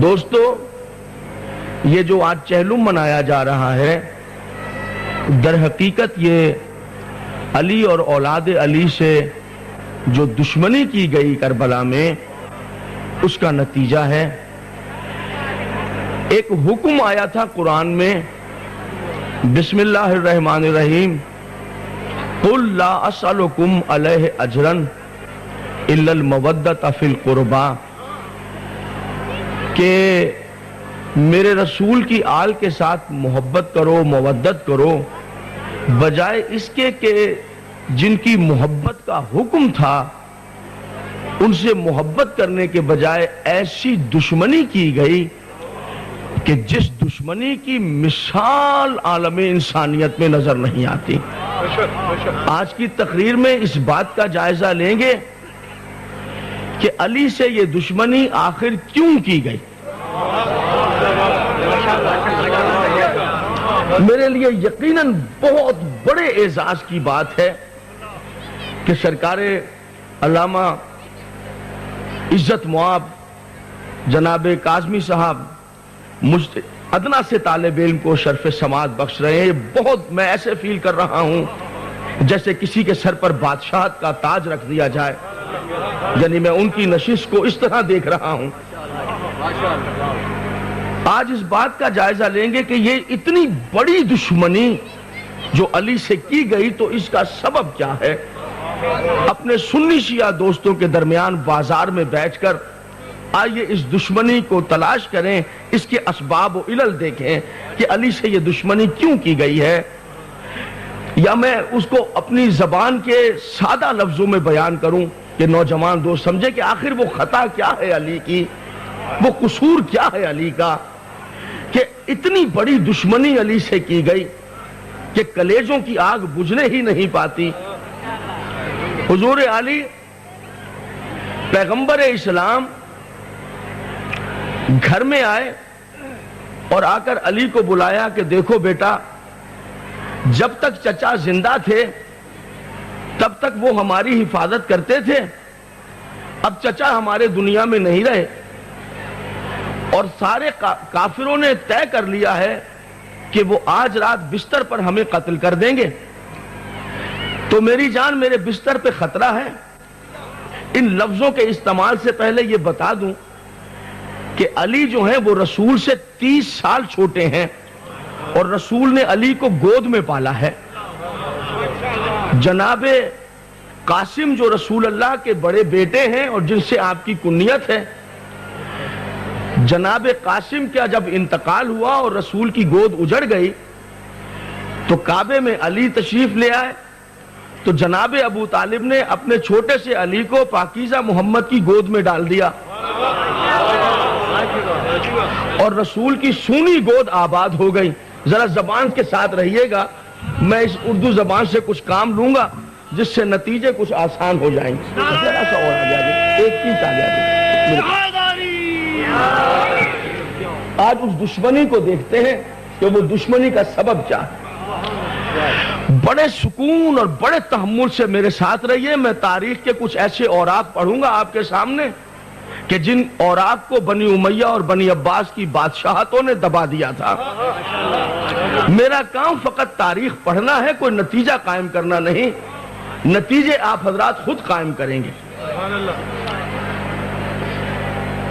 دوستو، یہ جو آج چہلم منایا جا رہا ہے، در حقیقت یہ علی اور اولاد علی سے جو دشمنی کی گئی کربلا میں، اس کا نتیجہ ہے۔ ایک حکم آیا تھا قرآن میں، بسم اللہ الرحمن الرحیم، قل لا اسألکم علیہ اجرا الا المودۃ فی القربى، کہ میرے رسول کی آل کے ساتھ محبت کرو، مودت کرو، بجائے اس کے کہ جن کی محبت کا حکم تھا ان سے محبت کرنے کے بجائے ایسی دشمنی کی گئی کہ جس دشمنی کی مثال عالم انسانیت میں نظر نہیں آتی۔ آج کی تقریر میں اس بات کا جائزہ لیں گے کہ علی سے یہ دشمنی آخر کیوں کی گئی۔ میرے لیے یقیناً بہت بڑے اعزاز کی بات ہے کہ سرکار علامہ عزت مواب جناب کاظمی صاحب مجھ ادنا سے طالب علم کو شرف سماعت بخش رہے ہیں۔ بہت میں ایسے فیل کر رہا ہوں جیسے کسی کے سر پر بادشاہت کا تاج رکھ دیا جائے، یعنی میں ان کی نشست کو اس طرح دیکھ رہا ہوں۔ آج اس بات کا جائزہ لیں گے کہ یہ اتنی بڑی دشمنی جو علی سے کی گئی تو اس کا سبب کیا ہے۔ اپنے سنی شیعہ دوستوں کے درمیان بازار میں بیٹھ کر آئیے اس دشمنی کو تلاش کریں، اس کے اسباب و علل دیکھیں کہ علی سے یہ دشمنی کیوں کی گئی ہے، یا میں اس کو اپنی زبان کے سادہ لفظوں میں بیان کروں کہ نوجوان دوست سمجھے کہ آخر وہ خطا کیا ہے علی کی، وہ قصور کیا ہے علی کا کہ اتنی بڑی دشمنی علی سے کی گئی کہ کلیجوں کی آگ بجھنے ہی نہیں پاتی۔ حضور علی پیغمبر اسلام گھر میں آئے اور آ کر علی کو بلایا کہ دیکھو بیٹا، جب تک چچا زندہ تھے تب تک وہ ہماری حفاظت کرتے تھے، اب چچا ہمارے دنیا میں نہیں رہے اور سارے کافروں نے طے کر لیا ہے کہ وہ آج رات بستر پر ہمیں قتل کر دیں گے، تو میری جان میرے بستر پہ خطرہ ہے۔ ان لفظوں کے استعمال سے پہلے یہ بتا دوں کہ علی جو ہیں وہ رسول سے 30 سال چھوٹے ہیں اور رسول نے علی کو گود میں پالا ہے۔ جناب قاسم جو رسول اللہ کے بڑے بیٹے ہیں اور جن سے آپ کی کنیت ہے، جناب قاسم کا جب انتقال ہوا اور رسول کی گود اجڑ گئی تو کعبے میں علی تشریف لے آئے، تو جناب ابو طالب نے اپنے چھوٹے سے علی کو پاکیزہ محمد کی گود میں ڈال دیا اور رسول کی سونی گود آباد ہو گئی۔ ذرا زبان کے ساتھ رہیے گا، میں اس اردو زبان سے کچھ کام لوں گا جس سے نتیجے کچھ آسان ہو جائیں گے۔ ذرا سا اور آ جائے، ایک چیز آ جائے۔ آج اس دشمنی کو دیکھتے ہیں کہ وہ دشمنی کا سبب کیا ہے۔ بڑے سکون اور بڑے تحمل سے میرے ساتھ رہیے، میں تاریخ کے کچھ ایسے اوراق پڑھوں گا آپ کے سامنے کہ جن اوراق کو بنی امیہ اور بنی عباس کی بادشاہتوں نے دبا دیا تھا۔ میرا کام فقط تاریخ پڑھنا ہے، کوئی نتیجہ قائم کرنا نہیں، نتیجے آپ حضرات خود قائم کریں گے۔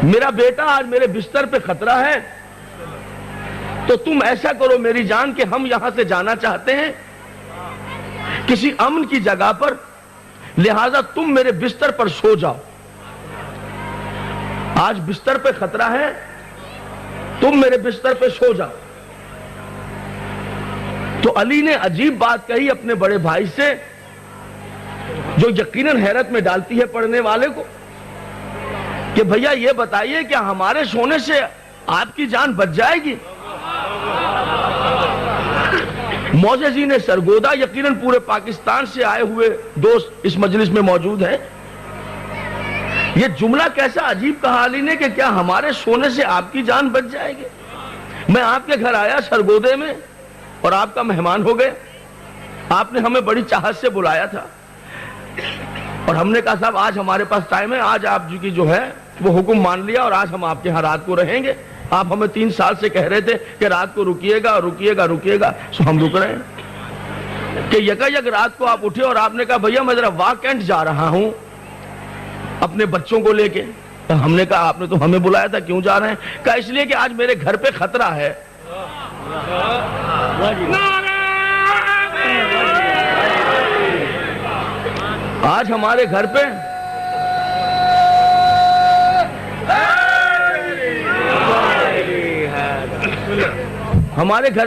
میرا بیٹا آج میرے بستر پہ خطرہ ہے، تو تم ایسا کرو میری جان کہ ہم یہاں سے جانا چاہتے ہیں کسی امن کی جگہ پر، لہذا تم میرے بستر پر سو جاؤ۔ آج بستر پہ خطرہ ہے، تم میرے بستر پہ سو جاؤ۔ تو علی نے عجیب بات کہی اپنے بڑے بھائی سے جو یقیناً حیرت میں ڈالتی ہے پڑھنے والے کو کہ بھیا یہ بتائیے کہ ہمارے سونے سے آپ کی جان بچ جائے گی؟ معززین سرگودا، یقیناً پورے پاکستان سے آئے ہوئے دوست اس مجلس میں موجود ہیں، یہ جملہ کیسا عجیب کہا علی نے کہ کیا ہمارے سونے سے آپ کی جان بچ جائے گی؟ میں آپ کے گھر آیا سرگودے میں اور آپ کا مہمان ہو گئے، آپ نے ہمیں بڑی چاہت سے بلایا تھا اور ہم نے کہا صاحب آج ہمارے پاس ٹائم ہے، آج آپ کی جو ہے وہ حکم مان لیا اور آج ہم آپ کے ہاں رات کو رہیں گے. آپ ہمیں 3 سال سے کہہ رہے تھے کہ رات کو رکیے گا رکیے گا رکیے گا, سو ہم رک رہے ہیں. کہ یک رات کو آپ اٹھے اور آپ نے کہا بھیا میں ذرا واک اینڈ جا رہا ہوں اپنے بچوں کو لے کے. ہم نے کہا آپ نے تو ہمیں بلایا تھا, کیوں جا رہے ہیں؟ کہا اس لیے کہ آج میرے گھر پہ خطرہ ہے. آج ہمارے گھر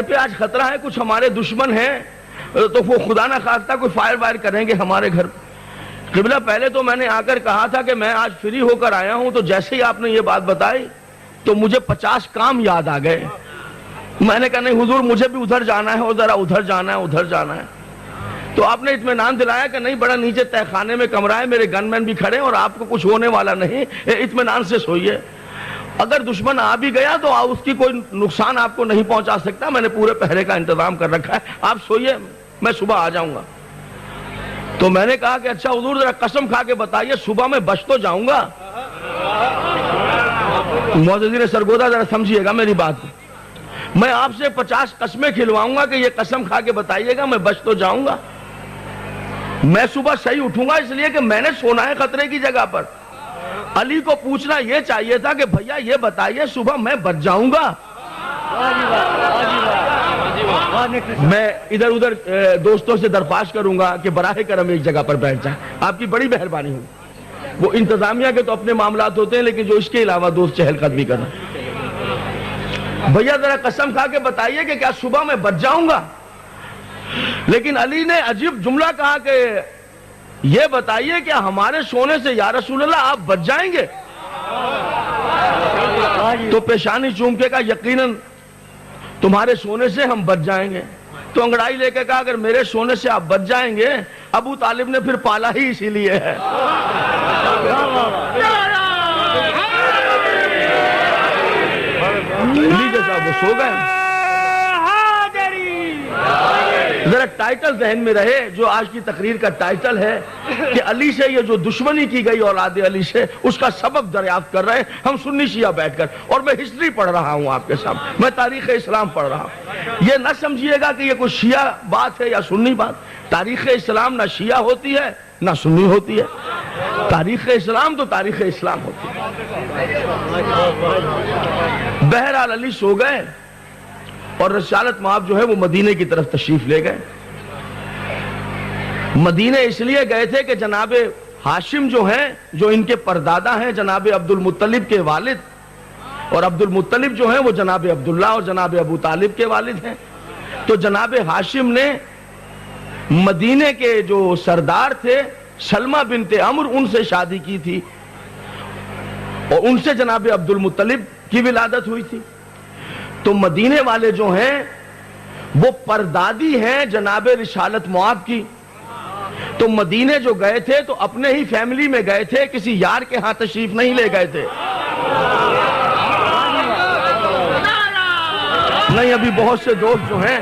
پہ آج خطرہ ہے, کچھ ہمارے دشمن ہیں تو وہ خدا نہ خواستہ کوئی فائر وائر کریں گے ہمارے گھر. قبلہ پہلے تو میں نے آ کر کہا تھا کہ میں آج فری ہو کر آیا ہوں, تو جیسے ہی آپ نے یہ بات بتائی تو مجھے 50 کام یاد آ گئے. میں نے کہا نہیں حضور مجھے بھی ادھر جانا ہے اور ذرا ادھر جانا ہے ادھر جانا ہے. تو آپ نے اطمینان دلایا کہ نہیں بڑا نیچے تہ خانے میں کمرہ ہے, میرے گن مین بھی کھڑے ہیں اور آپ کو کچھ ہونے والا نہیں, اطمینان سے سوئیے. اگر دشمن آ بھی گیا تو اس کی کوئی نقصان آپ کو نہیں پہنچا سکتا, میں نے پورے پہرے کا انتظام کر رکھا ہے, آپ سوئیے میں صبح آ جاؤں گا. تو میں نے کہا کہ اچھا حضور ذرا قسم کھا کے بتائیے صبح میں بچ تو جاؤں گا. معززین سرگودا ذرا سمجھیے گا میری بات, میں آپ سے 50 قسمیں کھلواؤں گا کہ یہ قسم کھا کے بتائیے گا میں بچ تو جاؤں گا. میں صبح صحیح اٹھوں گا اس لیے کہ میں نے سونا ہے خطرے کی جگہ پر. علی کو پوچھنا یہ چاہیے تھا کہ بھیا یہ بتائیے صبح میں بچ جاؤں گا. میں ادھر ادھر دوستوں سے درخواست کروں گا کہ براہ کرم ایک جگہ پر بیٹھ جائیں, آپ کی بڑی مہربانی ہوگی. وہ انتظامیہ کے تو اپنے معاملات ہوتے ہیں, لیکن جو اس کے علاوہ دوست چہل قدمی کرنا. بھیا ذرا قسم کھا کے بتائیے کہ کیا صبح میں بچ جاؤں گا. لیکن علی نے عجیب جملہ کہا کہ یہ بتائیے کہ ہمارے سونے سے یا رسول اللہ آپ بچ جائیں گے. تو پیشانی چوم کے کہا یقیناً تمہارے سونے سے ہم بچ جائیں گے. تو انگڑائی لے کے کہا اگر میرے سونے سے آپ بچ جائیں گے, ابو طالب نے پھر پالا ہی اسی لیے ہے. لیجیے صاحب وہ سو گئے. ذرا ٹائٹل ذہن میں رہے جو آج کی تقریر کا ٹائٹل ہے کہ علی سے یہ جو دشمنی کی گئی اولاد علی سے, اس کا سبب دریافت کر رہے ہیں ہم سنی شیعہ بیٹھ کر. اور میں ہسٹری پڑھ رہا ہوں آپ کے سامنے, میں تاریخ اسلام پڑھ رہا ہوں. یہ نہ سمجھیے گا کہ یہ کوئی شیعہ بات ہے یا سنی بات. تاریخ اسلام نہ شیعہ ہوتی ہے نہ سنی ہوتی ہے. تاریخ اسلام تو تاریخ اسلام ہوتی ہے. بہرحال علی سو گئے اور رسالت مآب جو ہے وہ مدینے کی طرف تشریف لے گئے. مدینے اس لیے گئے تھے کہ جناب ہاشم جو ہیں, جو ان کے پردادا ہیں جناب عبد المطلب کے والد, اور عبد المطلب جو ہیں وہ جناب عبداللہ اور جناب ابو طالب کے والد ہیں. تو جناب ہاشم نے مدینے کے جو سردار تھے سلمہ بنت عمرو ان سے شادی کی تھی, اور ان سے جناب عبد المطلب کی ولادت ہوئی تھی. تو مدینے والے جو ہیں وہ پردادی ہیں جناب رسالت مآب کی. تو مدینے جو گئے تھے تو اپنے ہی فیملی میں گئے تھے, کسی یار کے ہاں تشریف نہیں لے گئے تھے. نہیں, ابھی بہت سے دوست جو ہیں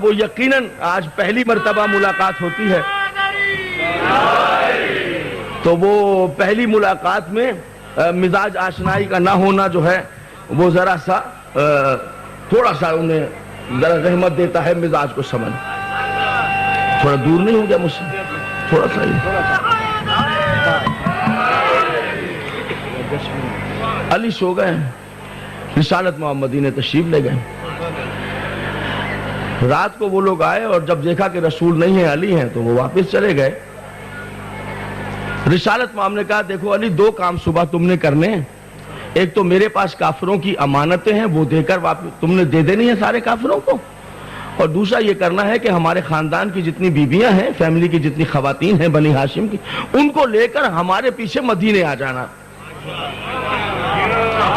وہ یقیناً آج پہلی مرتبہ ملاقات ہوتی ہے, تو وہ پہلی ملاقات میں مزاج آشنائی کا نہ ہونا جو ہے وہ ذرا سا تھوڑا سا انہیں ذرا رحمت دیتا ہے مزاج کو سمجھ. تھوڑا دور نہیں ہو گیا مجھ سے, تھوڑا سا ہی. علی سو گئے, رسالت مآب مدینے تشریف لے گئے. رات کو وہ لوگ آئے اور جب دیکھا کہ رسول نہیں ہے علی ہیں تو وہ واپس چلے گئے. رسالت مآب نے کہا دیکھو علی, 2 کام صبح تم نے کرنے ہیں. ایک تو میرے پاس کافروں کی امانتیں ہیں وہ دے کر واپس تم نے دے دینی ہے سارے کافروں کو, اور دوسرا یہ کرنا ہے کہ ہمارے خاندان کی جتنی بیویاں ہیں, فیملی کی جتنی خواتین ہیں بنی ہاشم کی, ان کو لے کر ہمارے پیچھے مدینے آ جانا.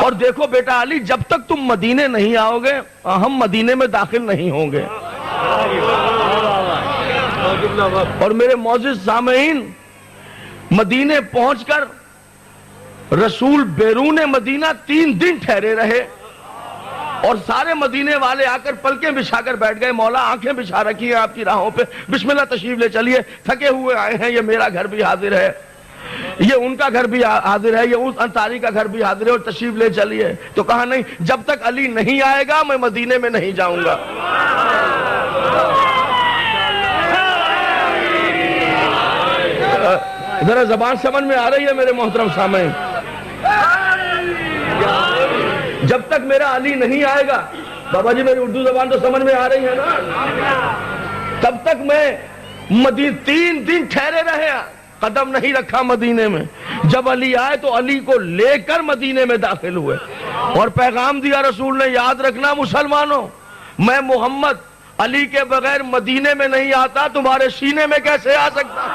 اور دیکھو بیٹا علی, جب تک تم مدینے نہیں آؤ گے ہم مدینے میں داخل نہیں ہوں گے. اور میرے معزز سامعین, مدینے پہنچ کر رسول بیرون مدینہ 3 دن ٹھہرے رہے, اور سارے مدینے والے آ کر پلکیں بچھا کر بیٹھ گئے. مولا آنکھیں بچھا رکھی ہیں آپ کی راہوں پہ, بسم اللہ تشریف لے چلیے, تھکے ہوئے آئے ہیں, یہ میرا گھر بھی حاضر ہے. یہ ان کا گھر بھی حاضر ہے, یہ اس انصاری کا گھر بھی حاضر ہے, اور تشریف لے چلیے. تو کہا نہیں, جب تک علی نہیں آئے گا میں مدینے میں نہیں جاؤں گا. ذرا زبان سمجھ میں آ رہی ہے میرے محترم سامعین؟ جب تک میرا علی نہیں آئے گا, بابا جی میری اردو زبان تو سمجھ میں آ رہی ہے نا, تب تک میں 3 دن ٹھہرے رہے, قدم نہیں رکھا مدینے میں. جب علی آئے تو علی کو لے کر مدینے میں داخل ہوئے اور پیغام دیا رسول نے, یاد رکھنا مسلمانوں, میں محمد علی کے بغیر مدینے میں نہیں آتا, تمہارے سینے میں کیسے آ سکتا.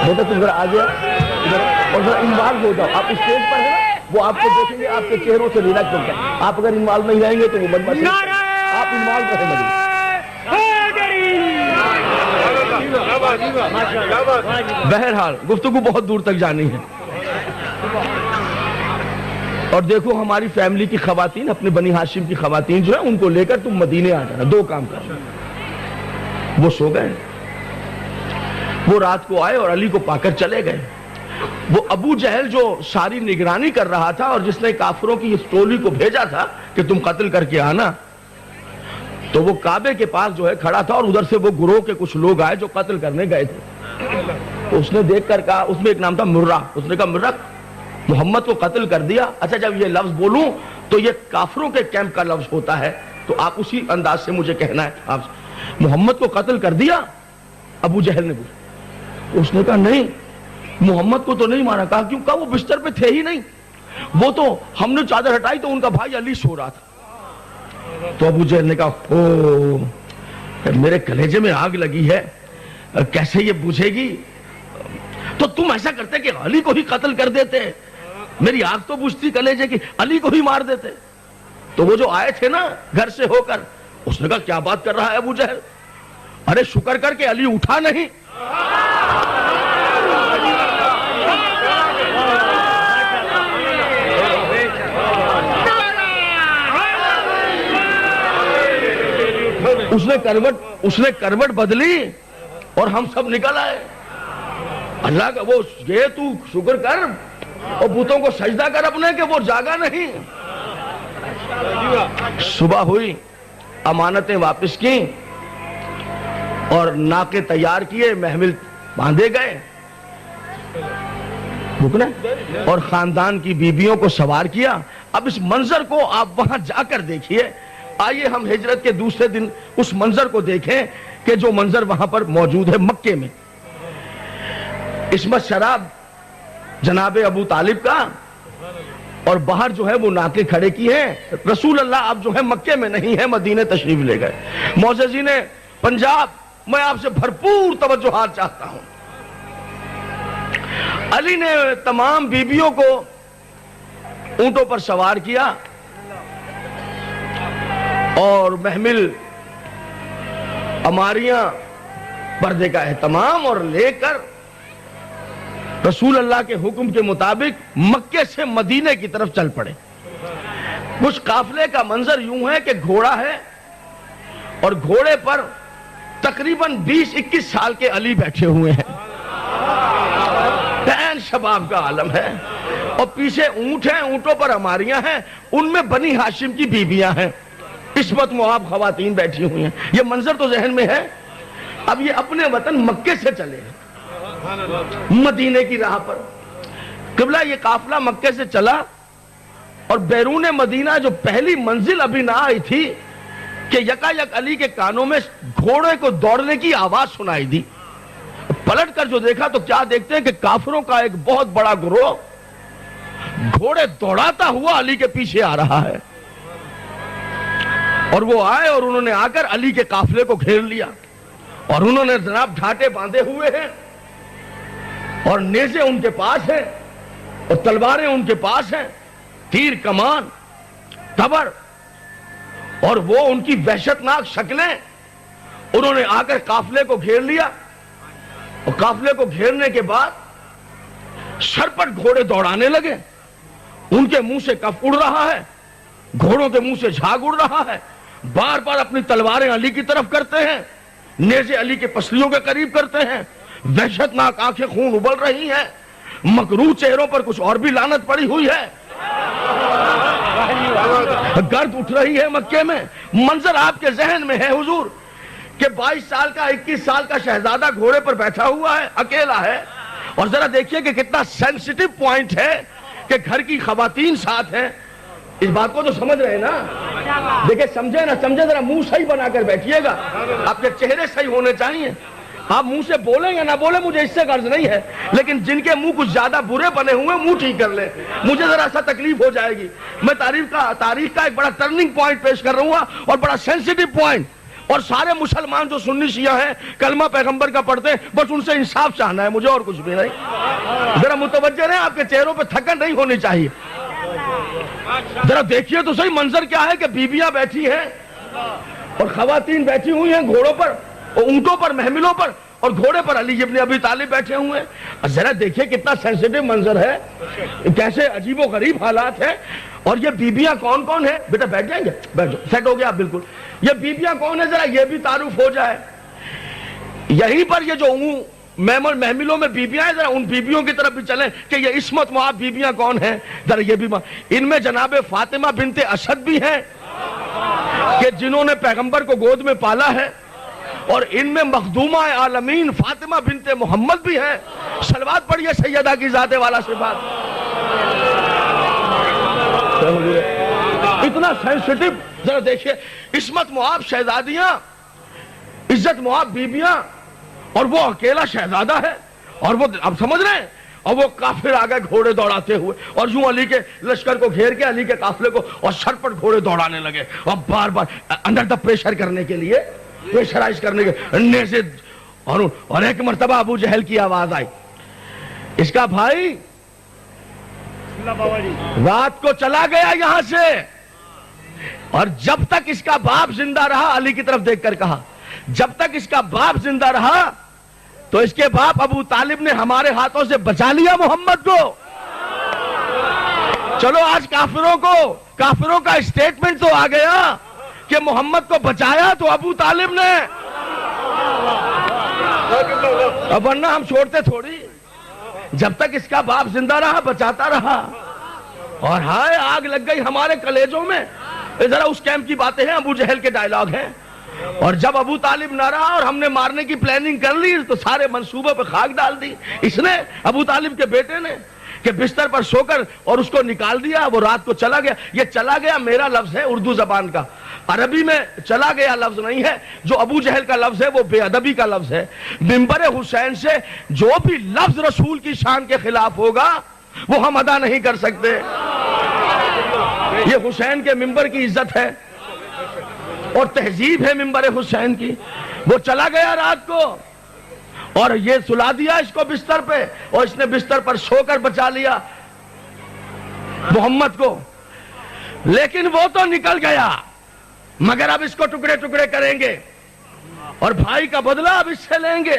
بیٹا تم ذرا آگے اور ذرا انوالو ہو جاؤ. آپ اسٹیج پر ہیں, وہ آپ کو دیکھیں گے, آپ کے چہروں سے ریلیکس ہوتا ہے. آپ اگر انوالو نہیں رہیں گے تو وہ بدمعاشی, آپ انوالو رہیں مدد. بہرحال گفتگو بہت دور تک جانی ہے. اور دیکھو ہماری فیملی کی خواتین, اپنے بنی ہاشم کی خواتین جو ہیں, ان کو لے کر تم مدینے آ جانا. 2 کام کرنا. وہ سو گئے, وہ رات کو آئے اور علی کو پا کر چلے گئے. وہ ابو جہل جو ساری نگرانی کر رہا تھا اور جس نے کافروں کی اس ٹولی کو بھیجا تھا کہ تم قتل کر کے آنا, تو وہ کعبے کے پاس جو ہے کھڑا تھا, اور ادھر سے وہ گروہ کے کچھ لوگ آئے جو قتل کرنے گئے تھے. تو اس نے دیکھ کر کہا, اس میں ایک نام تھا مرہ, اس نے کہا مرہ محمد کو قتل کر دیا. اچھا جب یہ لفظ بولوں تو یہ کافروں کے کیمپ کا لفظ ہوتا ہے, تو آپ اسی انداز سے مجھے کہنا ہے. آپ محمد کو قتل کر دیا؟ ابو جہل نے پوچھا. اس نے کہا نہیں, محمد کو تو نہیں مارا. کہا کیوں؟ کہا وہ بستر پہ تھے ہی نہیں, وہ تو ہم نے چادر ہٹائی تو ان کا بھائی علی سو رہا تھا. تو ابو جہل نے کہا او میرے کلیجے میں آگ لگی ہے, کیسے یہ بجھے گی؟ تو تم ایسا کرتے کہ علی کو ہی قتل کر دیتے, میری آگ تو بجھتی کلیجے کی, علی کو ہی مار دیتے. تو وہ جو آئے تھے نا گھر سے ہو کر, اس نے کہا کیا بات کر رہا ہے ابو جہل, ارے شکر کر کے علی اٹھا نہیں. اس نے کروٹ بدلی اور ہم سب نکل آئے. اللہ کا وہ یہ تو شکر کر اور بتوں کو سجدہ کر اپنے کہ وہ جاگا نہیں. صبح ہوئی, امانتیں واپس کی اور ناکے تیار کیے, محمل باندھے گئے رکنا, اور خاندان کی بیبیوں کو سوار کیا. اب اس منظر کو آپ وہاں جا کر دیکھیے. آئیے ہم ہجرت کے دوسرے دن اس منظر کو دیکھیں کہ جو منظر وہاں پر موجود ہے مکے میں. عصمت شراب جناب ابو طالب کا, اور باہر جو ہے وہ ناکے کھڑے کی ہیں. رسول اللہ اب جو ہے مکے میں نہیں ہے, مدینے تشریف لے گئے. معززین پنجاب, میں آپ سے بھرپور توجہات چاہتا ہوں. علی نے تمام بیبیوں کو اونٹوں پر سوار کیا اور محمل اماریاں پردے کا اہتمام اور لے کر رسول اللہ کے حکم کے مطابق مکے سے مدینے کی طرف چل پڑے. کچھ قافلے کا منظر یوں ہے کہ گھوڑا ہے اور گھوڑے پر تقریباً 20-21 سال کے علی بیٹھے ہوئے ہیں, تین شباب کا عالم ہے, اور پیچھے اونٹ ہیں, اونٹوں پر اماریاں ہیں, ان میں بنی ہاشم کی بیبیاں ہیں, عصمت معاب خواتین بیٹھی ہوئی ہیں. یہ منظر تو ذہن میں ہے. اب یہ اپنے وطن مکے سے چلے مدینے کی راہ پر. قبلہ یہ قافلہ مکے سے چلا اور بیرون مدینہ جو پہلی منزل ابھی نہ آئی تھی کہ یکا یک علی کے کانوں میں گھوڑے کو دوڑنے کی آواز سنائی دی. پلٹ کر جو دیکھا تو کیا دیکھتے ہیں کہ کافروں کا ایک بہت بڑا گروہ گھوڑے دوڑاتا ہوا علی کے پیچھے آ رہا ہے. اور وہ آئے اور انہوں نے آ کر علی کے قافلے کو گھیر لیا, اور انہوں نے جناب ڈھانٹے باندھے ہوئے ہیں, اور نیزے ان کے پاس ہیں, اور تلواریں ان کے پاس ہیں, تیر کمان تبر, اور وہ ان کی وحشتناک شکلیں. انہوں نے آ کر قافلے کو گھیر لیا, اور قافلے کو گھیرنے کے بعد سرپٹ گھوڑے دوڑانے لگے. ان کے منہ سے کف اڑ رہا ہے, گھوڑوں کے منہ سے جھاگ اڑ رہا ہے, بار بار اپنی تلواریں علی کی طرف کرتے ہیں، نیزے علی کے پسلیوں کے قریب کرتے ہیں، وحشتناک آنکھیں خون ابل رہی ہیں، مکروہ چہروں پر کچھ اور بھی لعنت پڑی ہوئی ہے، گرد اٹھ رہی ہے مکے میں۔ منظر آپ کے ذہن میں ہے حضور کہ 22 سال کا 21 سال کا شہزادہ گھوڑے پر بیٹھا ہوا ہے، اکیلا ہے، اور ذرا دیکھیے کہ کتنا سینسٹیو پوائنٹ ہے کہ گھر کی خواتین ساتھ ہیں۔ اس بات کو تو سمجھ رہے ہیں نا؟ دیکھیں سمجھے نہ سمجھے، ذرا منہ صحیح بنا کر بیٹھیے گا، آپ کے چہرے صحیح ہونے چاہیے۔ آپ منہ سے بولیں یا نہ بولیں مجھے اس سے غرض نہیں ہے، لیکن جن کے منہ کچھ زیادہ برے بنے ہوئے منہ ٹھیک کر لیں، مجھے ذرا سا تکلیف ہو جائے گی۔ میں تاریخ کا ایک بڑا ٹرننگ پوائنٹ پیش کر رہا ہوں اور بڑا سینسٹیو پوائنٹ، اور سارے مسلمان جو سنی شیعہ ہیں کلمہ پیغمبر کا پڑھتے ہیں، بس ان سے انصاف چاہنا ہے مجھے، اور کچھ بھی نہیں۔ ذرا متوجہ رہیں، آپ کے چہروں پہ تھکن نہیں ہونی چاہیے۔ ذرا دیکھیے تو صحیح منظر کیا ہے کہ بیویاں بیٹھی ہیں اور خواتین بیٹھی ہوئی ہیں گھوڑوں پر اور اونٹوں پر، محملوں پر، اور گھوڑے پر علی ابن ابی طالب بیٹھے ہوئے ہیں۔ ذرا دیکھیے کتنا سینسٹیو منظر ہے، کیسے عجیب و غریب حالات ہیں۔ اور یہ بیبیاں کون کون ہیں؟ بیٹا بیٹھ جائیں گے، بیٹھ جاؤ، سیٹ ہو گیا آپ بالکل۔ یہ بیبیاں کون ہیں ذرا یہ بھی تعارف ہو جائے۔ یہیں پر یہ جو محملوں میں بیبیاں ہیں، ذرا ان بیبیوں کی طرف بھی چلیں کہ یہ عصمت معاف بیبیاں کون ہیں، ذرا یہ بھی ان میں جناب فاطمہ بنت اسد بھی ہیں کہ جنہوں نے پیغمبر کو گود میں پالا ہے، اور ان میں مخدومہ عالمین فاطمہ بنت محمد بھی ہیں۔ صلوات پڑھیے سیدہ کی ذات والا صفات۔ اتنا سینسٹیو، ذرا دیکھیے عصمت معاف شہزادیاں، عزت معاف بیبیاں، اور وہ اکیلا شہزادہ ہے، اور وہ اب سمجھ رہے ہیں، اور وہ کافر آگئے گھوڑے دوڑاتے ہوئے اور یوں علی کے لشکر کو گھیر کے علی کے قافلے کو اور سر پر گھوڑے دوڑانے لگے، اور بار بار انڈر دا پریشر کرنے کے لیے، پریشرائز کرنے کے نیزے، اور ایک مرتبہ ابو جہل کی آواز آئی، اس کا بھائی رات کو چلا گیا یہاں سے، اور جب تک اس کا باپ زندہ رہا، علی کی طرف دیکھ کر کہا، جب تک اس کا باپ زندہ رہا تو اس کے باپ ابو طالب نے ہمارے ہاتھوں سے بچا لیا محمد کو۔ چلو آج کافروں کا اسٹیٹمنٹ تو آ گیا کہ محمد کو بچایا تو ابو طالب نے، اب ورنہ ہم چھوڑتے تھوڑی، جب تک اس کا باپ زندہ رہا بچاتا رہا۔ اور ہائے آگ لگ گئی ہمارے کلیجوں میں۔ ذرا اس کیمپ کی باتیں ہیں، ابو جہل کے ڈائلاگ ہیں۔ اور جب ابو طالب نہ رہا اور ہم نے مارنے کی پلاننگ کر لی تو سارے منصوبے پہ خاک ڈال دی اس نے، ابو طالب کے بیٹے نے، کہ بستر پر سو کر اور اس کو نکال دیا، وہ رات کو چلا گیا۔ یہ چلا گیا میرا لفظ ہے اردو زبان کا، عربی میں چلا گیا لفظ نہیں ہے، جو ابو جہل کا لفظ ہے وہ بے ادبی کا لفظ ہے۔ منبر حسین سے جو بھی لفظ رسول کی شان کے خلاف ہوگا وہ ہم ادا نہیں کر سکتے۔ یہ حسین کے منبر کی عزت ہے اور تہذیب ہے منبر حسین کی۔ وہ چلا گیا رات کو اور یہ سلا دیا اس کو بستر پہ، اور اس نے بستر پر سو کر بچا لیا محمد کو، لیکن وہ تو نکل گیا، مگر اب اس کو ٹکڑے ٹکڑے کریں گے اور بھائی کا بدلہ اب اس سے لیں گے،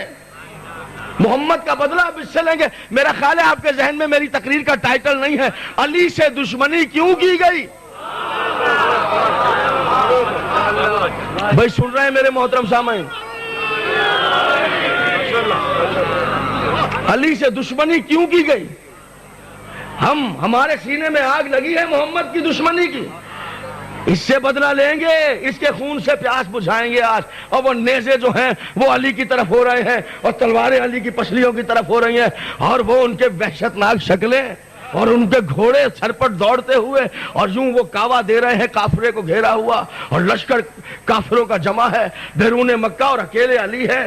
محمد کا بدلہ اب اس سے لیں گے۔ میرا خیال ہے آپ کے ذہن میں میری تقریر کا ٹائٹل نہیں ہے علی سے دشمنی کیوں کی گئی۔ بھائی سن رہے ہیں میرے محترم سامعین، علی سے دشمنی کیوں کی گئی؟ ہمارے سینے میں آگ لگی ہے محمد کی دشمنی کی، اس سے بدلہ لیں گے، اس کے خون سے پیاس بجھائیں گے آج۔ اور وہ نیزے جو ہیں وہ علی کی طرف ہو رہے ہیں اور تلواریں علی کی پسلیوں کی طرف ہو رہی ہیں، اور وہ ان کے وحشتناک شکلیں اور ان کے گھوڑے سر پر دوڑتے ہوئے اور یوں وہ کعوہ دے رہے ہیں کافرے کو گھیرا ہوا، اور لشکر کافروں کا جمع ہے بیرون مکہ اور اکیلے علی ہے۔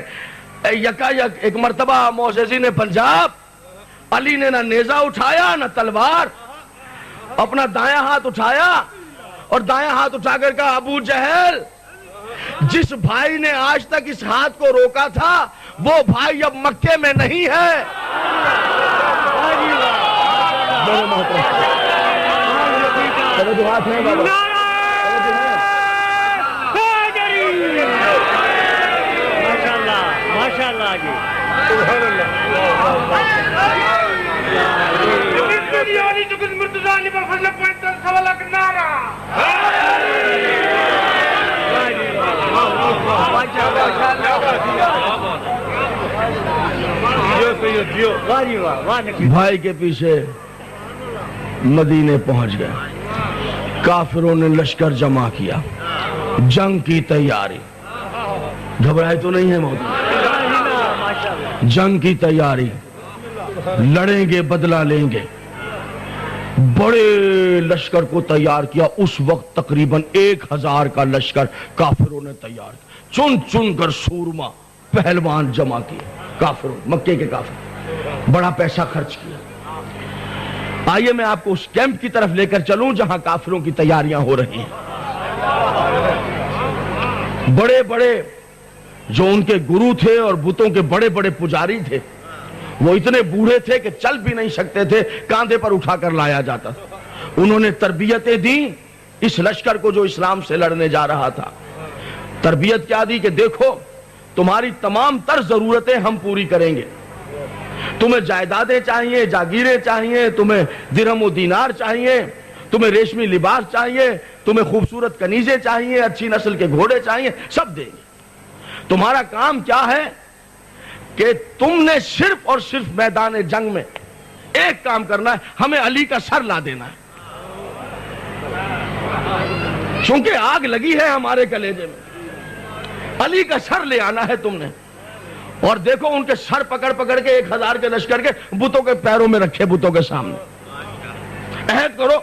یکا یک ایک مرتبہ معززین پنجاب، علی نے نہ نیزہ اٹھایا نہ تلوار، اپنا دایاں ہاتھ اٹھایا اور دایاں ہاتھ اٹھا کر کہا ابو جہل، جس بھائی نے آج تک اس ہاتھ کو روکا تھا وہ بھائی اب مکے میں نہیں ہے۔ بھائی کے پیچھے مدینے پہنچ گئے، کافروں نے لشکر جمع کیا، جنگ کی تیاری، گھبرائے تو نہیں ہے موت، جنگ کی تیاری، لڑیں گے بدلہ لیں گے، بڑے لشکر کو تیار کیا۔ اس وقت تقریباً 1000 کا لشکر کافروں نے تیار کیا، چن چن کر سورما پہلوان جمع کیے، کافروں، مکے کے کافر، بڑا پیسہ خرچ کیا۔ آئیے میں آپ کو اس کیمپ کی طرف لے کر چلوں جہاں کافروں کی تیاریاں ہو رہی ہیں۔ بڑے بڑے جو ان کے گرو تھے اور بتوں کے بڑے بڑے پجاری تھے، وہ اتنے بوڑھے تھے کہ چل بھی نہیں سکتے تھے، کاندھے پر اٹھا کر لایا جاتا تھا۔ انہوں نے تربیتیں دیں اس لشکر کو جو اسلام سے لڑنے جا رہا تھا۔ تربیت کیا دی کہ دیکھو تمہاری تمام تر ضرورتیں ہم پوری کریں گے، تمہیں جائیدادیں چاہیے، جاگیریں چاہیے، تمہیں درہم و دینار چاہیے، تمہیں ریشمی لباس چاہیے، تمہیں خوبصورت کنیزیں چاہیے، اچھی نسل کے گھوڑے چاہیے، سب دیں گے۔ تمہارا کام کیا ہے کہ تم نے صرف اور صرف میدان جنگ میں ایک کام کرنا ہے، ہمیں علی کا سر لا دینا ہے، چونکہ آگ لگی ہے ہمارے کلیجے میں، علی کا سر لے آنا ہے تم نے۔ اور دیکھو ان کے سر پکڑ پکڑ کے 1000 کے لشکر کے بتوں کے پیروں میں رکھے، بتوں کے سامنے عہد کرو،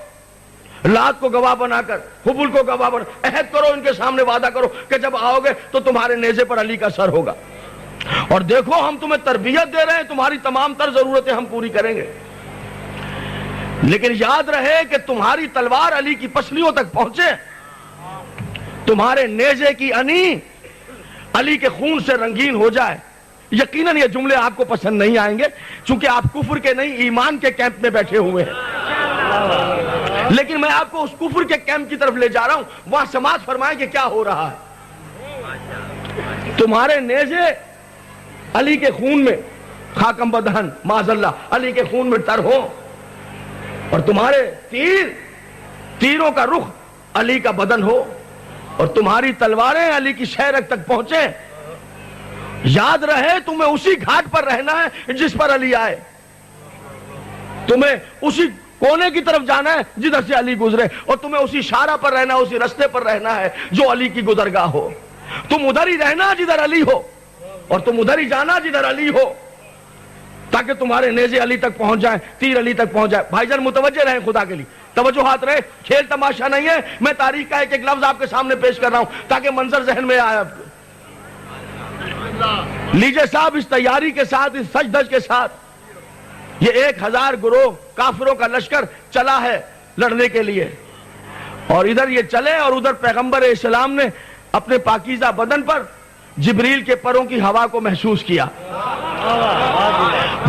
لات کو گواہ بنا کر، حبل کو گواہ بنا، عہد کرو، ان کے سامنے وعدہ کرو کہ جب آؤ گے تو تمہارے نیزے پر علی کا سر ہوگا، اور دیکھو ہم تمہیں تربیت دے رہے ہیں، تمہاری تمام تر ضرورتیں ہم پوری کریں گے، لیکن یاد رہے کہ تمہاری تلوار علی کی پسلیوں تک پہنچے، تمہارے نیزے کی انی علی کے خون سے رنگین ہو جائے۔ یقیناً یہ جملے آپ کو پسند نہیں آئیں گے چونکہ آپ کفر کے نہیں ایمان کے کیمپ میں بیٹھے ہوئے ہیں، لیکن میں آپ کو اس کفر کے کیمپ کی طرف لے جا رہا ہوں، وہاں سماعت فرمائیں کہ کیا ہو رہا ہے۔ تمہارے نیزے علی کے خون میں خاکم بدہن، معاذ اللہ، علی کے خون میں تر ہو، اور تمہارے تیروں کا رخ علی کا بدن ہو، اور تمہاری تلواریں علی کی شہرک تک پہنچے۔ یاد رہے تمہیں اسی گھاٹ پر رہنا ہے جس پر علی آئے، تمہیں اسی کونے کی طرف جانا ہے جدھر سے علی گزرے، اور تمہیں اسی شارہ پر رہنا ہے، اسی رستے پر رہنا ہے جو علی کی گزرگاہ ہو۔ تم ادھر ہی رہنا جدھر علی ہو، اور تم ادھر ہی جانا جدھر علی ہو، تاکہ تمہارے نیزے علی تک پہنچ جائیں، تیر علی تک پہنچ جائے۔ بھائی جان متوجہ رہیں، خدا کے لیے توجہات رہے، کھیل تماشا نہیں ہے، میں تاریخ کا ایک ایک لفظ آپ کے سامنے پیش کر رہا ہوں تاکہ منظر ذہن میں آئے آپ کو۔ لیجئے صاحب، اس تیاری کے ساتھ، اس سج دھج کے ساتھ یہ 1000 گروہ کافروں کا لشکر چلا ہے لڑنے کے لیے، اور ادھر یہ چلے اور ادھر پیغمبر اسلام نے اپنے پاکیزہ بدن پر جبریل کے پروں کی ہوا کو محسوس کیا۔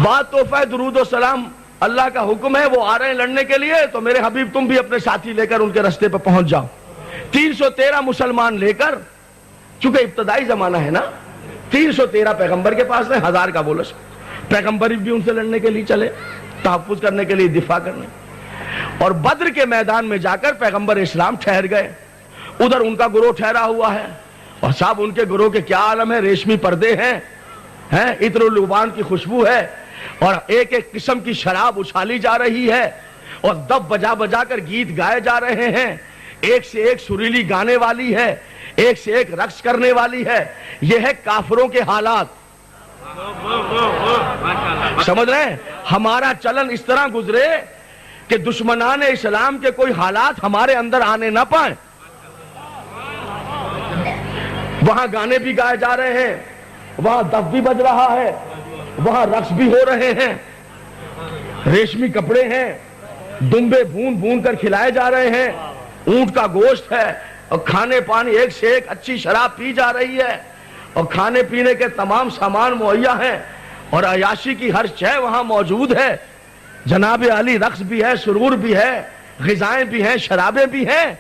بات تحفہ درود و سلام، اللہ کا حکم ہے، وہ آ رہے ہیں لڑنے کے لیے، تو میرے حبیب تم بھی اپنے ساتھی لے کر ان کے رستے پہ پہنچ جاؤ۔ 313 مسلمان لے کر، چونکہ ابتدائی زمانہ ہے نا، 313 پیغمبر کے پاس ہے، 1000 کا بولش، پیغمبر بھی ان سے لڑنے کے لیے چلے، تحفظ کرنے کے لیے، دفاع کرنے، اور بدر کے میدان میں جا کر پیغمبر اسلام ٹھہر گئے۔ ادھر ان کا گروہ ٹھہرا ہوا ہے، اور صاحب ان کے گروہ کے کیا عالم ہے، ریشمی پردے ہیں، عطر و لبان کی خوشبو ہے، اور ایک ایک قسم کی شراب اچھالی جا رہی ہے، اور دف بجا بجا کر گیت گائے جا رہے ہیں، ایک سے ایک سریلی گانے والی ہے، ایک سے ایک رقص کرنے والی ہے۔ یہ ہے کافروں کے حالات، سمجھ رہے ہیں؟ ہمارا چلن اس طرح گزرے کہ دشمنان اسلام کے کوئی حالات ہمارے اندر آنے نہ پائیں۔ وہاں گانے بھی گائے جا رہے ہیں، وہاں دف بھی بج رہا ہے، وہاں رقص بھی ہو رہے ہیں، ریشمی کپڑے ہیں، دمبے بھون بھون کر کھلائے جا رہے ہیں، اونٹ کا گوشت ہے، اور کھانے پانی ایک سے ایک اچھی شراب پی جا رہی ہے، اور کھانے پینے کے تمام سامان مہیا ہیں، اور عیاشی کی ہر شے وہاں موجود ہے۔ جناب علی رقص بھی ہے، سرور بھی ہے، غذائیں بھی ہیں، شرابیں بھی ہیں،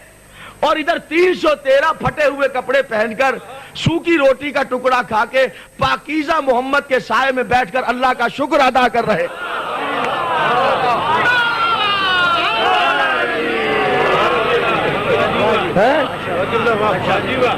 اور ادھر 313 پھٹے ہوئے کپڑے پہن کر، سوکھی روٹی کا ٹکڑا کھا کے، پاکیزہ محمد کے سائے میں بیٹھ کر اللہ کا شکر ادا کر رہے۔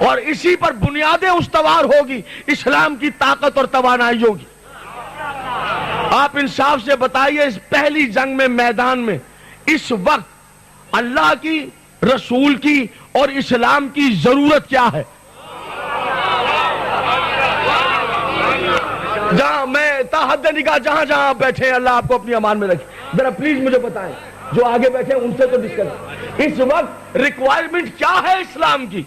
اور اسی پر بنیادیں استوار ہوگی، اسلام کی طاقت اور توانائی ہوگی۔ آپ انصاف سے بتائیے اس پہلی جنگ میں میدان میں اس وقت اللہ کی، رسول کی اور اسلام کی ضرورت کیا ہے؟ جہاں میں تحت نگاہ جہاں جہاں بیٹھے ہیں، اللہ آپ کو اپنی امان میں رکھے، ذرا پلیز مجھے بتائیں، جو آگے بیٹھے ہیں ان سے تو ڈسکس، اس وقت ریکوائرمنٹ کیا ہے اسلام کی؟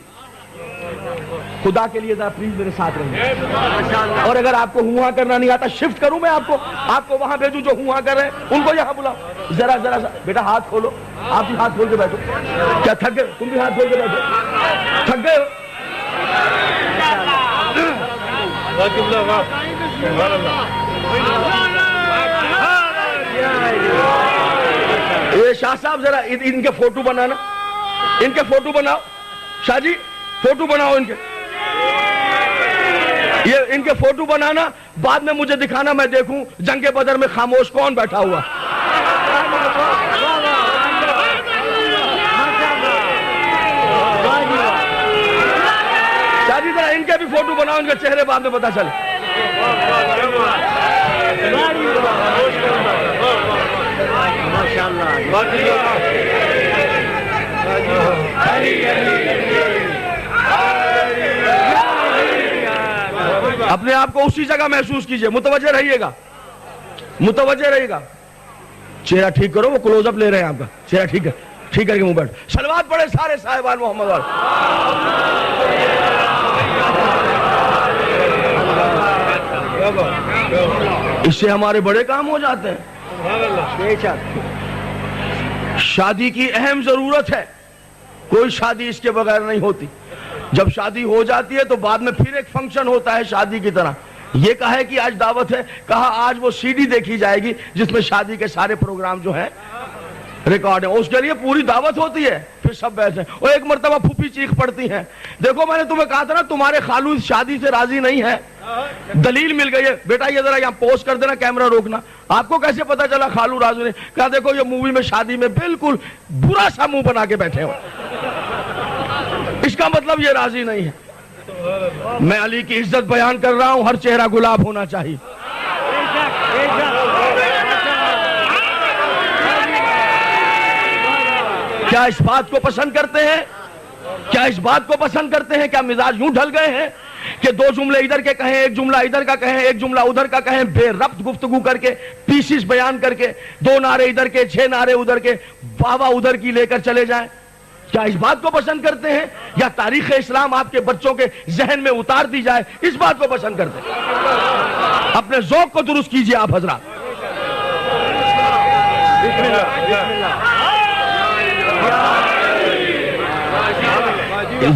خدا کے لیے ذرا پلیز میرے ساتھ رہیے، اور اگر آپ کو ہوا کرنا نہیں آتا شفٹ کروں میں آپ کو وہاں بھیجوں جو ہوا کر رہے ہیں ان کو یہاں بلاؤ۔ ذرا بیٹا ہاتھ کھولو، آپ بھی ہاتھ کھول کے بیٹھو۔ کیا تھک گئے؟ تم بھی ہاتھ کھول کے بیٹھو، تھک گئے ہو؟ یہ شاہ صاحب ذرا ان کے فوٹو بنانا، ان کے فوٹو بناؤ، شاہ جی فوٹو بناؤ ان کے، یہ ان کے فوٹو بنانا، بعد میں مجھے دکھانا، میں دیکھوں جنگ بدر میں خاموش کون بیٹھا ہوا۔ شاہ جی ذرا ان کے بھی فوٹو بناؤ، ان کے چہرے بعد میں پتا چلے۔ اپنے آپ کو اسی جگہ محسوس کیجئے، متوجہ رہیے گا، متوجہ رہیے گا۔ چہرہ ٹھیک کرو، وہ کلوز اپ لے رہے ہیں آپ کا، چہرہ ٹھیک ہے، ٹھیک کر کے منہ بیٹھ۔ صلوات پڑھے سارے صاحبان محمد والے۔ اس سے ہمارے بڑے کام ہو جاتے ہیں۔ شادی کی اہم ضرورت ہے، کوئی شادی اس کے بغیر نہیں ہوتی۔ جب شادی ہو جاتی ہے تو بعد میں پھر ایک فنکشن ہوتا ہے شادی کی طرح۔ یہ کہا ہے کہ آج دعوت ہے، کہا آج وہ سی ڈی دیکھی جائے گی جس میں شادی کے سارے پروگرام جو ہیں ریکارڈ ہیں، اس کے لیے پوری دعوت ہوتی ہے، پھر سب بیٹھے ہیں۔ اور ایک مرتبہ پھوپھی چیخ پڑتی ہیں، دیکھو میں نے تمہیں کہا تھا نا تمہارے خالو اس شادی سے راضی نہیں ہے، دلیل مل گئی ہے، بیٹا یہ ذرا یہاں پوز کر دینا، کیمرہ روکنا۔ آپ کو کیسے پتا چلا خالو راضی نہیں؟ کہا دیکھو یہ مووی میں شادی میں بالکل برا سا منہ بنا کے بیٹھے ہو، اس کا مطلب یہ راضی نہیں ہے۔ میں علی کی عزت بیان کر رہا ہوں، ہر چہرہ گلاب ہونا چاہیے۔ کیا اس بات کو پسند کرتے ہیں؟ کیا اس بات کو پسند کرتے ہیں؟ کیا مزاج یوں ڈھل گئے ہیں کہ دو جملے ادھر کے کہیں، ایک جملہ ادھر کا کہیں، ایک جملہ ادھر کا کہیں، بے ربط گفتگو کر کے، پیسز بیان کر کے، دو نعرے ادھر کے، 6 نعرے ادھر کے، واہ ادھر کی لے کر چلے جائیں؟ کیا اس بات کو پسند کرتے ہیں؟ یا تاریخ اسلام آپ کے بچوں کے ذہن میں اتار دی جائے، اس بات کو پسند کرتے ہیں؟ اپنے ذوق کو درست کیجئے آپ حضرات۔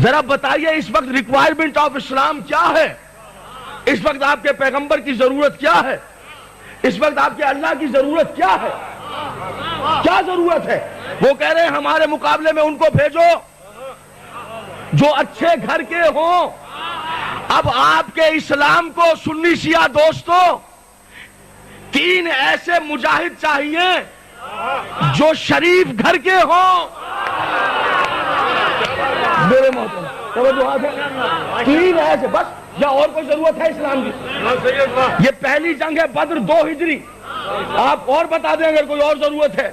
ذرا بتائیے اس وقت ریکوائرمنٹ آف اسلام کیا ہے؟ اس وقت آپ کے پیغمبر کی ضرورت کیا ہے؟ اس وقت آپ کے اللہ کی ضرورت کیا ہے؟ کیا ضرورت ہے؟ وہ کہہ رہے ہیں ہمارے مقابلے میں ان کو بھیجو جو اچھے گھر کے ہوں۔ اب آپ کے اسلام کو سنی شیعہ دوستوں 3 ایسے مجاہد چاہیے جو شریف گھر کے ہوں۔ میرے محترم توجہ ہے، 3 ایسے بس، یا اور کوئی ضرورت ہے اسلام کی؟ یہ پہلی جنگ ہے بدر 2 ہجری، آپ اور بتا دیں اگر کوئی اور ضرورت ہے۔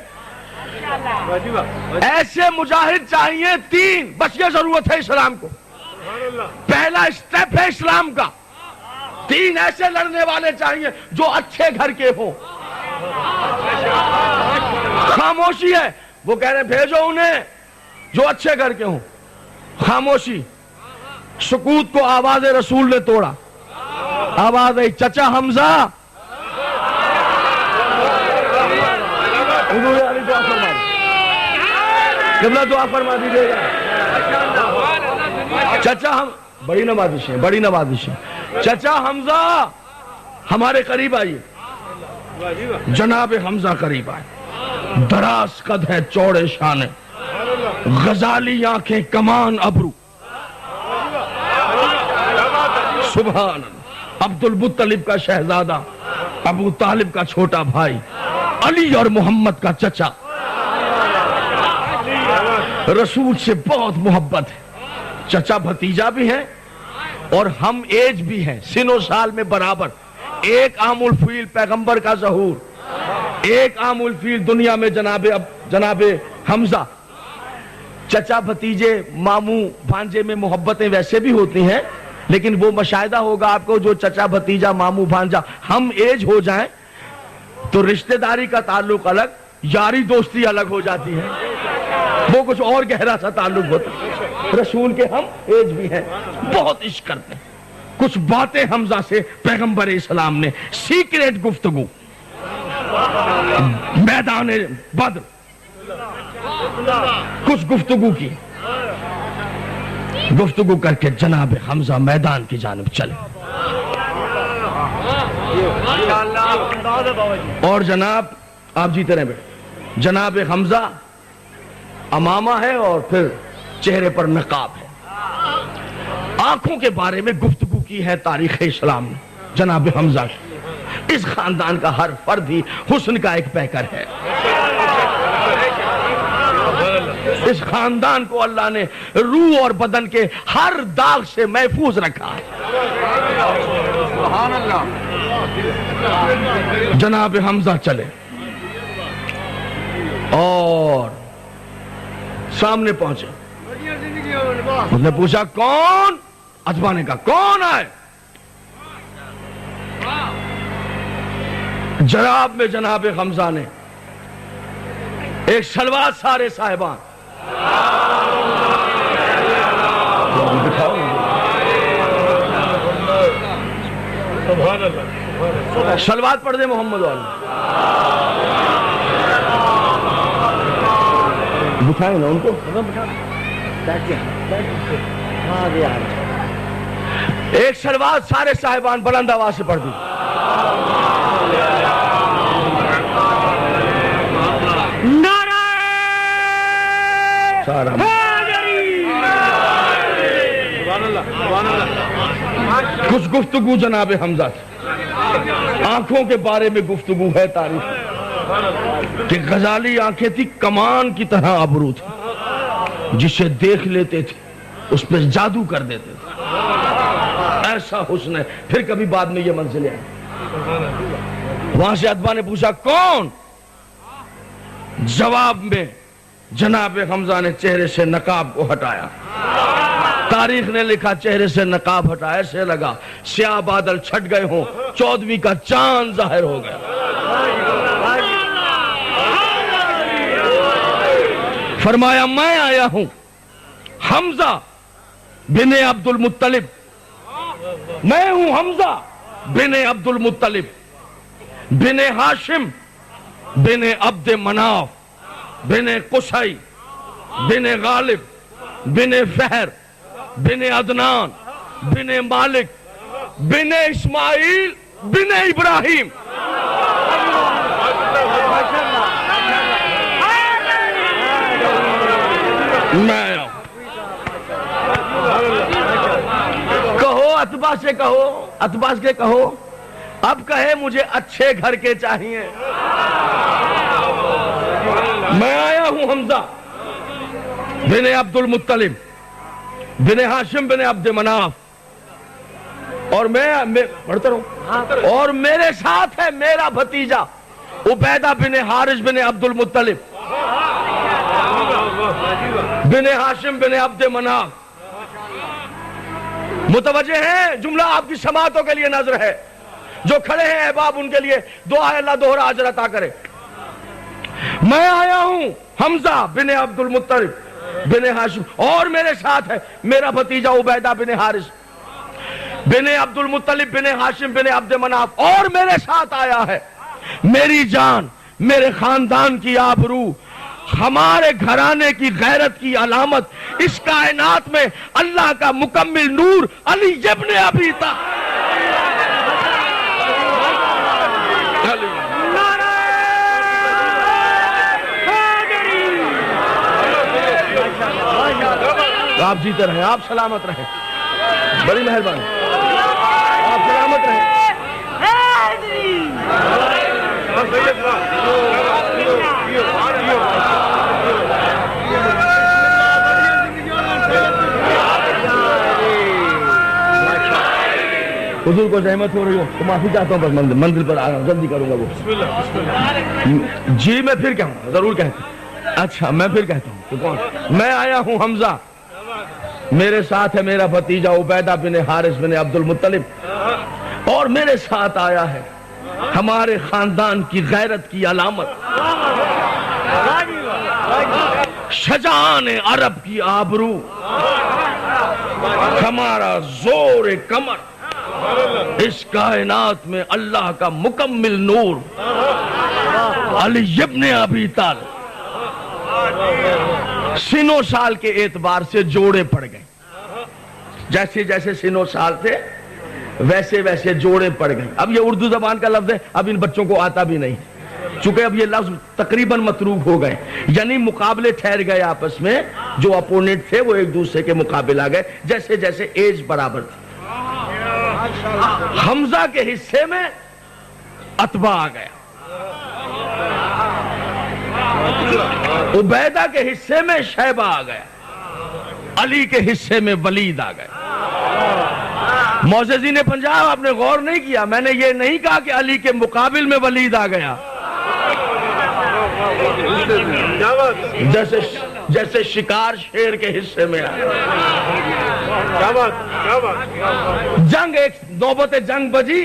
ایسے مجاہد چاہیے 3، بس یہ ضرورت ہے اسلام کو، پہلا اسٹیپ ہے اسلام کا۔ 3 ایسے لڑنے والے چاہیے جو اچھے گھر کے ہوں۔ خاموشی ہے، وہ کہہ رہے ہیں بھیجو انہیں جو اچھے گھر کے ہوں۔ خاموشی، سکوت کو آواز رسول نے توڑا، آواز ہے چچا حمزہ۔ قبلہ دعا فرما دیجیے گا۔ چچا ہم بڑی نوازش ہے، بڑی نوازش ہے۔ چچا حمزہ ہمارے قریب آئیے، جناب حمزہ قریب آئے، دراز قد ہے چوڑے شانے، غزالی آنکھیں کمان ابرو، سبحان اللہ، عبد المطلب کا شہزادہ، ابو طالب کا چھوٹا بھائی، علی اور محمد کا چچا، رسول سے بہت محبت ہے، چچا بھتیجا بھی ہیں اور ہم ایج بھی ہیں، سن و سال میں برابر. ایک عام الفیل پیغمبر کا ظہور، ایک عام الفیل دنیا میں جناب حمزہ. چچا بھتیجے ماموں بھانجے میں محبتیں ویسے بھی ہوتی ہیں، لیکن وہ مشاہدہ ہوگا آپ کو، جو چچا بھتیجا ماموں بھانجا ہم ایج ہو جائیں تو رشتہ داری کا تعلق الگ، یاری دوستی الگ ہو جاتی ہے، وہ کچھ اور گہرا سا تعلق ہوتا ہے. رسول کے ہم ایج بھی ہیں، بہت عشق کرتے ہیں. کچھ باتیں حمزہ سے پیغمبر اسلام نے سیکریٹ گفتگو میدان بدر کچھ گفتگو کی، گفتگو کر کے جناب حمزہ میدان کی جانب چلے. اور جناب آپ جیتے رہے بیٹے، جناب حمزہ امامہ ہے اور پھر چہرے پر نقاب ہے. آنکھوں کے بارے میں گفتگو کی ہے تاریخ اسلام نے جناب حمزہ کی. اس خاندان کا ہر فرد ہی حسن کا ایک پیکر ہے. اس خاندان کو اللہ نے روح اور بدن کے ہر داغ سے محفوظ رکھا ہے. سبحان اللہ. جناب حمزہ چلے اور سامنے پہنچے. اس نے پوچھا کون؟ اتبا نے کہا کون آئے؟ جناب میں جناب حمزہ نے ایک شلوار سارے صاحبان شلوات پڑھ دے محمد والا، بٹھائیں نا ان کو. ایک شلوات سارے صاحبان بلند آواز سے پڑھ دی. کچھ گفتگو جناب حمزہ سے، آنکھوں کے بارے میں گفتگو ہے تاریخ کہ غزالی آنکھیں تھی کمان کی طرح ابرو تھی، جسے دیکھ لیتے تھے اس پہ جادو کر دیتے تھے. ایسا حسن ہے. پھر کبھی بعد میں یہ منزلیں آئیں. وہاں سے اتبا نے پوچھا کون؟ جواب میں جناب حمزہ نے چہرے سے نقاب کو ہٹایا. تاریخ نے لکھا چہرے سے نقاب ہٹایا ایسے لگا سیاہ بادل چھٹ گئے ہوں، 14ویں کا چاند ظاہر ہو گیا. فرمایا میں آیا ہوں حمزہ بن عبد المطلب، میں ہوں حمزہ بن عبد المطلب بن ہاشم بن عبد مناف بن قصی بن غالب بن فہر بن عدنان بن مالک بن اسماعیل بن ابراہیم. میں کہو اتبا سے کہو، اتبا سے کہو اب کہے مجھے اچھے گھر کے چاہیے. میں آیا ہوں حمزہ بن عبد المطلب بن ہاشم بن عبد مناف، اور میں پڑھتا رہوں، اور میرے ساتھ ہے میرا بھتیجا عبیدہ بن حارث بن عبد المطلب بن ہاشم بن عبد مناف. متوجہ ہیں؟ جملہ آپ کی سماعتوں کے لیے نظر ہے. جو کھڑے ہیں احباب ان کے لیے دعا ہے اللہ دوہرا اجر عطا کرے. میں آیا ہوں حمزہ بن عبد المطلب بن ہاشم، اور میرے ساتھ ہے میرا بھتیجا عبیدہ بن حارث بن عبد المطلب بن ہاشم بن عبد مناف، اور میرے ساتھ آیا ہے میری جان، میرے خاندان کی آبرو، ہمارے گھرانے کی غیرت کی علامت، اس کائنات میں اللہ کا مکمل نور علی ابن ابی طالب. آپ جیتے رہیں، آپ سلامت رہیں، بڑی مہربانی، آپ سلامت رہیں. حضور کو زحمت ہو رہی ہو تو معافی چاہتا ہوں، بس منزل پر آ رہا ہوں، جلدی کروں گا وہ. جی میں پھر کہوں ضرور کہتا ہوں. اچھا میں پھر کہتا ہوں کہ کون؟ میں آیا ہوں حمزہ، میرے ساتھ ہے میرا بھتیجا عبیدہ بن حارث بن عبد المطلب، اور میرے ساتھ آیا ہے ہمارے خاندان کی غیرت کی علامت، شجاعان عرب کی آبرو، ہمارا زور کمر، اس کائنات میں اللہ کا مکمل نور، علی ابن ابی طالب. سنو سال کے اعتبار سے جوڑے پڑ گئے، جیسے جیسے سنو سال تھے ویسے ویسے جوڑے پڑ گئے. اب یہ اردو زبان کا لفظ ہے، اب ان بچوں کو آتا بھی نہیں، چونکہ اب یہ لفظ تقریباً متروک ہو گئے، یعنی مقابلے ٹھہر گئے آپس میں، جو اپوننٹ تھے وہ ایک دوسرے کے مقابل آ گئے جیسے جیسے ایج برابر تھی. حمزہ کے حصے میں عتبہ آ گیا، عبیدہ کے حصے میں شیبہ آ گیا، علی کے حصے میں ولید آ گیا. معززین پنجاب آپ نے غور نہیں کیا، میں نے یہ نہیں کہا کہ علی کے مقابل میں ولید آ گیا، جیسے شکار شیر کے حصے میں آیا. جنگ ایک نوبت جنگ بجی،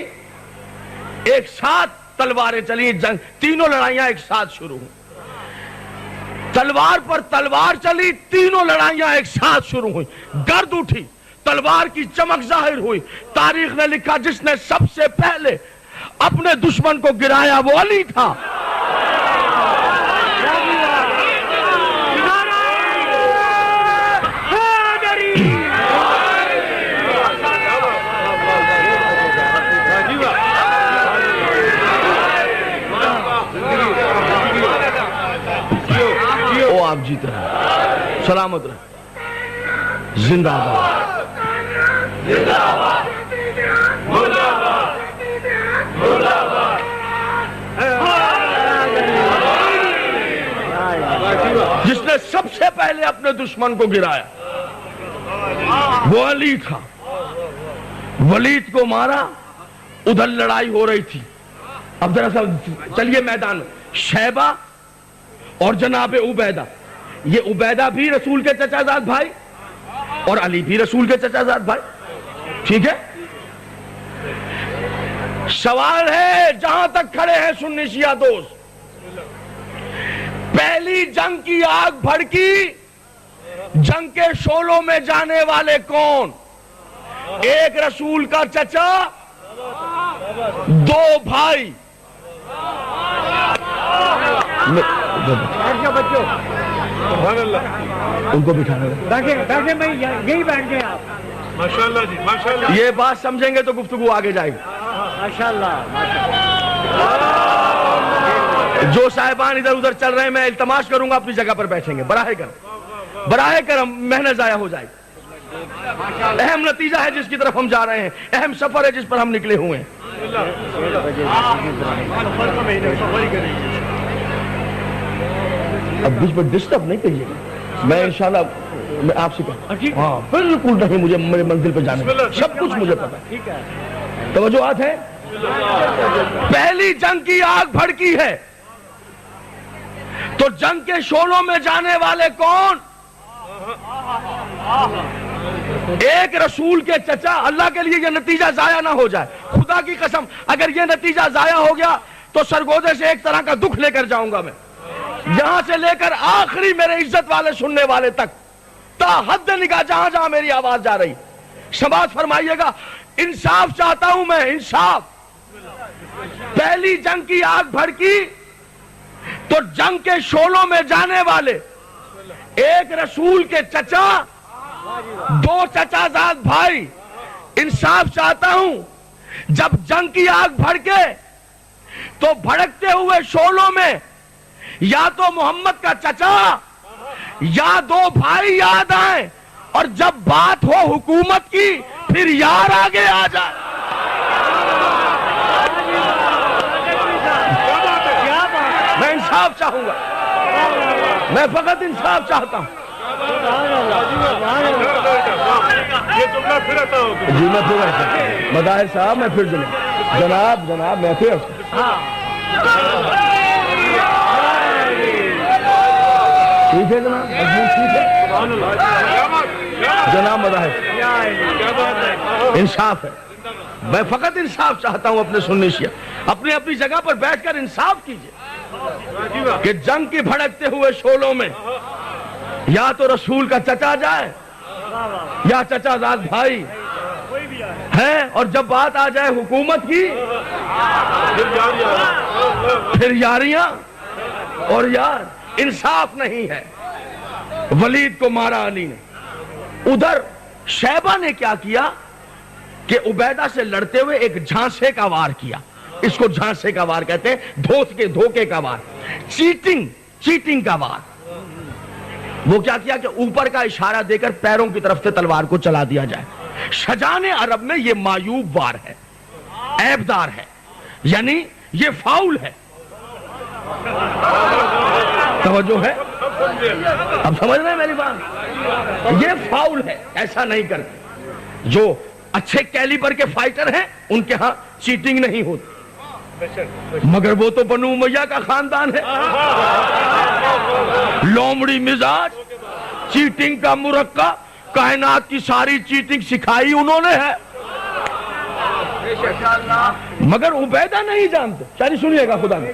ایک ساتھ تلواریں چلی، جنگ تینوں لڑائیاں ایک ساتھ شروع ہوئی، تلوار پر تلوار چلی، تینوں لڑائیاں ایک ساتھ شروع ہوئی، گرد اٹھی، تلوار کی چمک ظاہر ہوئی. تاریخ نے لکھا جس نے سب سے پہلے اپنے دشمن کو گرایا وہ علی تھا. او آپ جیتے رہے، سلامت رہے، زندہ باد، زندہ باد، مرد آباد، مرد آباد. جس نے سب سے پہلے اپنے دشمن کو گرایا وہ علی تھا. ولید کو مارا، ادھر لڑائی ہو رہی تھی. اب ذرا سا چلیے میدان میں. شیبہ اور جناب عبیدہ، یہ عبیدہ بھی رسول کے چچا زاد بھائی اور علی بھی رسول کے چچا زاد بھائی، ٹھیک ہے. سوال ہے جہاں تک کھڑے ہیں سنی شیعہ دوست، پہلی جنگ کی آگ بھڑکی، جنگ کے شعلوں میں جانے والے کون؟ ایک رسول کا چچا، دو بھائی. بچوں ان کو بٹھانا بیٹھے میں یہی بیٹھ گئے آپ. ماشاءاللہ جی ماشاءاللہ. یہ بات سمجھیں گے تو گفتگو آگے جائے گی. ماشاءاللہ. جو صاحبان ادھر ادھر چل رہے ہیں میں التماس کروں گا اپنی جگہ پر بیٹھیں گے، براہ کرم محنت ضائع ہو جائے. اہم نتیجہ ہے جس کی طرف ہم جا رہے ہیں، اہم سفر ہے جس پر ہم نکلے ہوئے ہیں. اب بیچ میں ڈسٹرب نہیں کریے گا، میں انشاءاللہ میں آپ سے کہوں ہاں بالکل نہیں، مجھے میرے منزل پہ جانے سب کچھ مجھے پتا ہے. توجہات ہے. پہلی جنگ کی آگ بھڑکی ہے تو جنگ کے شعلوں میں جانے والے کون؟ ایک رسول کے چچا. اللہ کے لیے یہ نتیجہ ضائع نہ ہو جائے، خدا کی قسم اگر یہ نتیجہ ضائع ہو گیا تو سرگودے سے ایک طرح کا دکھ لے کر جاؤں گا میں، یہاں سے لے کر آخری میرے عزت والے سننے والے تک، تا حد نگاہ جہاں جہاں میری آواز جا رہی. سماعت فرمائیے گا. انصاف چاہتا ہوں میں، انصاف. پہلی جنگ کی آگ بھڑکی تو جنگ کے شعلوں میں جانے والے ایک رسول کے چچا، دو چچا زاد بھائی. انصاف چاہتا ہوں جب جنگ کی آگ بھڑکے تو بھڑکتے ہوئے شعلوں میں یا تو محمد کا چچا یا دو بھائی یاد آئیں، اور جب بات ہو حکومت کی پھر یار آگے آ جائے. میں انصاف چاہوں گا، میں فقط انصاف چاہتا ہوں. یہ جملہ پھر آتا ہو جی میں پھر مظاہر صاحب میں پھر جناب میں پھر ٹھیک ہے جناب ٹھیک ہے جناب مظاہر انصاف ہے. میں فقط انصاف چاہتا ہوں اپنے سنی شیعہ اپنی اپنی جگہ پر بیٹھ کر انصاف کیجئے کہ جنگ کی بھڑکتے ہوئے شعلوں میں یا تو رسول کا چچا جائے یا چچا زاد بھائی ہے اور جب بات آ جائے حکومت کی پھر یاریاں اور یار انصاف نہیں ہے. ولید کو مارا علی نے. ادھر شیبہ نے کیا کیا کہ عبیدہ سے لڑتے ہوئے ایک جھانسے کا وار کیا. اس کو جھانسے کا وار کہتے ہیں, دھوکے کا وار, چیٹنگ کا وار. وہ کیا کیا کہ اوپر کا اشارہ دے کر پیروں کی طرف سے تلوار کو چلا دیا جائے. شجان عرب میں یہ معیوب وار ہے, عیبدار ہے, یعنی یہ فاؤل ہے. توجہ ہے, اب سمجھ رہے ہیں میری بات؟ یہ فاؤل ہے, ایسا نہیں کرتے. جو اچھے کیلیبر کے فائٹر ہیں ان کے ہاں چیٹنگ نہیں ہوتی, مگر وہ تو بنو امیہ کا خاندان ہے. لومڑی مزاج, چیٹنگ کا مرکب, کائنات کی ساری چیٹنگ سکھائی انہوں نے ہے, مگر عبیدہ نہیں جانتے. چلیے سنیے گا, خدا نے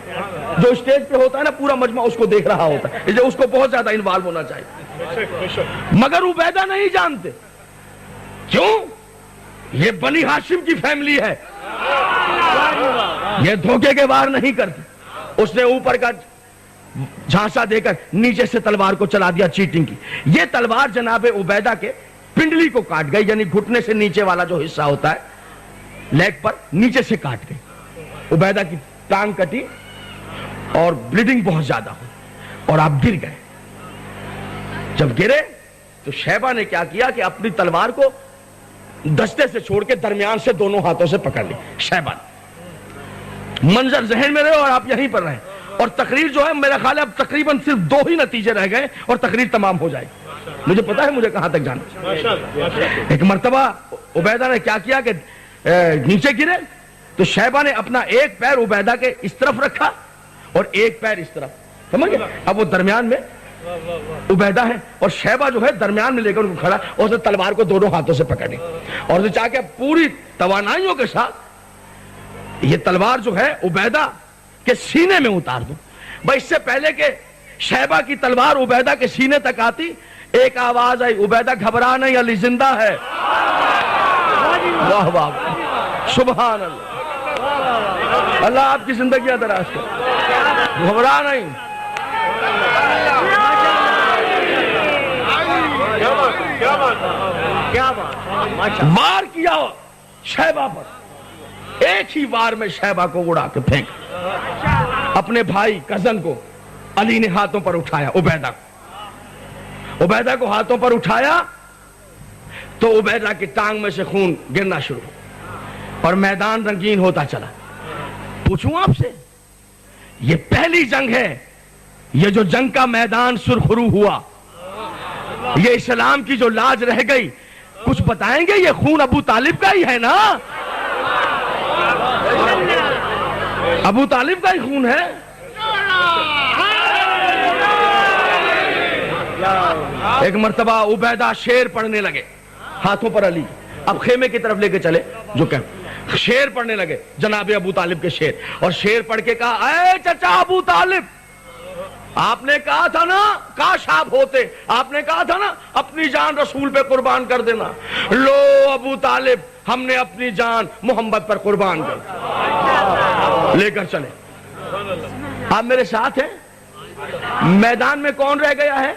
جو اسٹیج پہ ہوتا ہے نا پورا مجمع اس کو دیکھ رہا ہوتا ہے, اس لیے اس کو بہت زیادہ انوالو ہونا چاہیے, مگر عبیدہ نہیں جانتے. کیوں؟ یہ بنی ہاشم کی فیملی ہے, یہ دھوکے کے وار نہیں کرتی. اس نے اوپر کا جھانسا دے کر نیچے سے تلوار کو چلا دیا, چیٹنگ کی. یہ تلوار جناب عبیدہ کے پنڈلی کو کاٹ گئی, یعنی گھٹنے سے نیچے والا جو حصہ ہوتا ہے لیگ پر, نیچے سے کاٹ گئی. عبیدہ کی ٹانگ کٹی اور بلیڈنگ بہت زیادہ ہوئی اور آپ گر گئے. جب گرے تو شیبہ نے کیا کیا کہ اپنی تلوار کو دستے سے چھوڑ کے درمیان سے دونوں ہاتھوں سے پکڑ لی. شیبہ نے منظر ذہن میں رہے اور آپ یہیں پر رہیں, اور تقریر جو ہے میرا خیال ہے اب تقریباً صرف 2 ہی نتیجے رہ گئے اور تقریر تمام ہو جائے گی. مجھے پتا ہے مجھے کہاں تک جانا. ایک مرتبہ عبیدہ نے کیا کیا کہ نیچے گرے تو شیبہ نے اپنا ایک پیر عبیدہ کے اس طرف رکھا اور ایک پیر اس طرف, سمجھ گئے؟ اب وہ درمیان میں عبیدہ ہے اور شیبہ جو ہے درمیان میں لے کر ان کو کھڑا, اور اسے تلوار کو دونوں ہاتھوں سے پکڑی اور اسے چاہ کے پوری توانائیوں کے ساتھ یہ تلوار جو ہے عبیدہ کے سینے میں اتار دوں. بھائی اس سے پہلے کہ شیبہ کی تلوار عبیدہ کے سینے تک آتی, ایک آواز آئی, عبیدہ گھبرا نہیں, علی زندہ ہے. واہ واہ, سبحان اللہ. اللہ آپ کی زندگیاں دراز کرے, گھبرا نہیں. وار کیا شیبہ پر, ایک ہی وار میں شیبہ کو اڑا کے پھینک. اپنے بھائی کزن کو علی نے ہاتھوں پر اٹھایا, عبیدہ کو ہاتھوں پر اٹھایا تو عبیدہ کی ٹانگ میں سے خون گرنا شروع اور میدان رنگین ہوتا چلا. پوچھوں آپ سے, یہ پہلی جنگ ہے, یہ جو جنگ کا میدان سرخرو ہوا, یہ اسلام کی جو لاج رہ گئی, کچھ بتائیں گے؟ یہ خون ابو طالب کا ہی ہے نا, ابو طالب کا ہی خون ہے. ایک مرتبہ عبیدہ شعر پڑھنے لگے, ہاتھوں پر علی, اب خیمے کی طرف لے کے چلے, جو کہ شعر پڑھنے لگے جناب ابو طالب کے شعر, اور شعر پڑھ کے کہا, اے چچا ابو طالب, آپ نے کہا تھا نا کاش آپ ہوتے, آپ نے کہا تھا نا اپنی جان رسول پہ قربان کر دینا. لو ابو طالب, ہم نے اپنی جان محمد پر قربان کر لے کر چلے. آپ میرے ساتھ ہیں؟ میدان میں کون رہ گیا ہے؟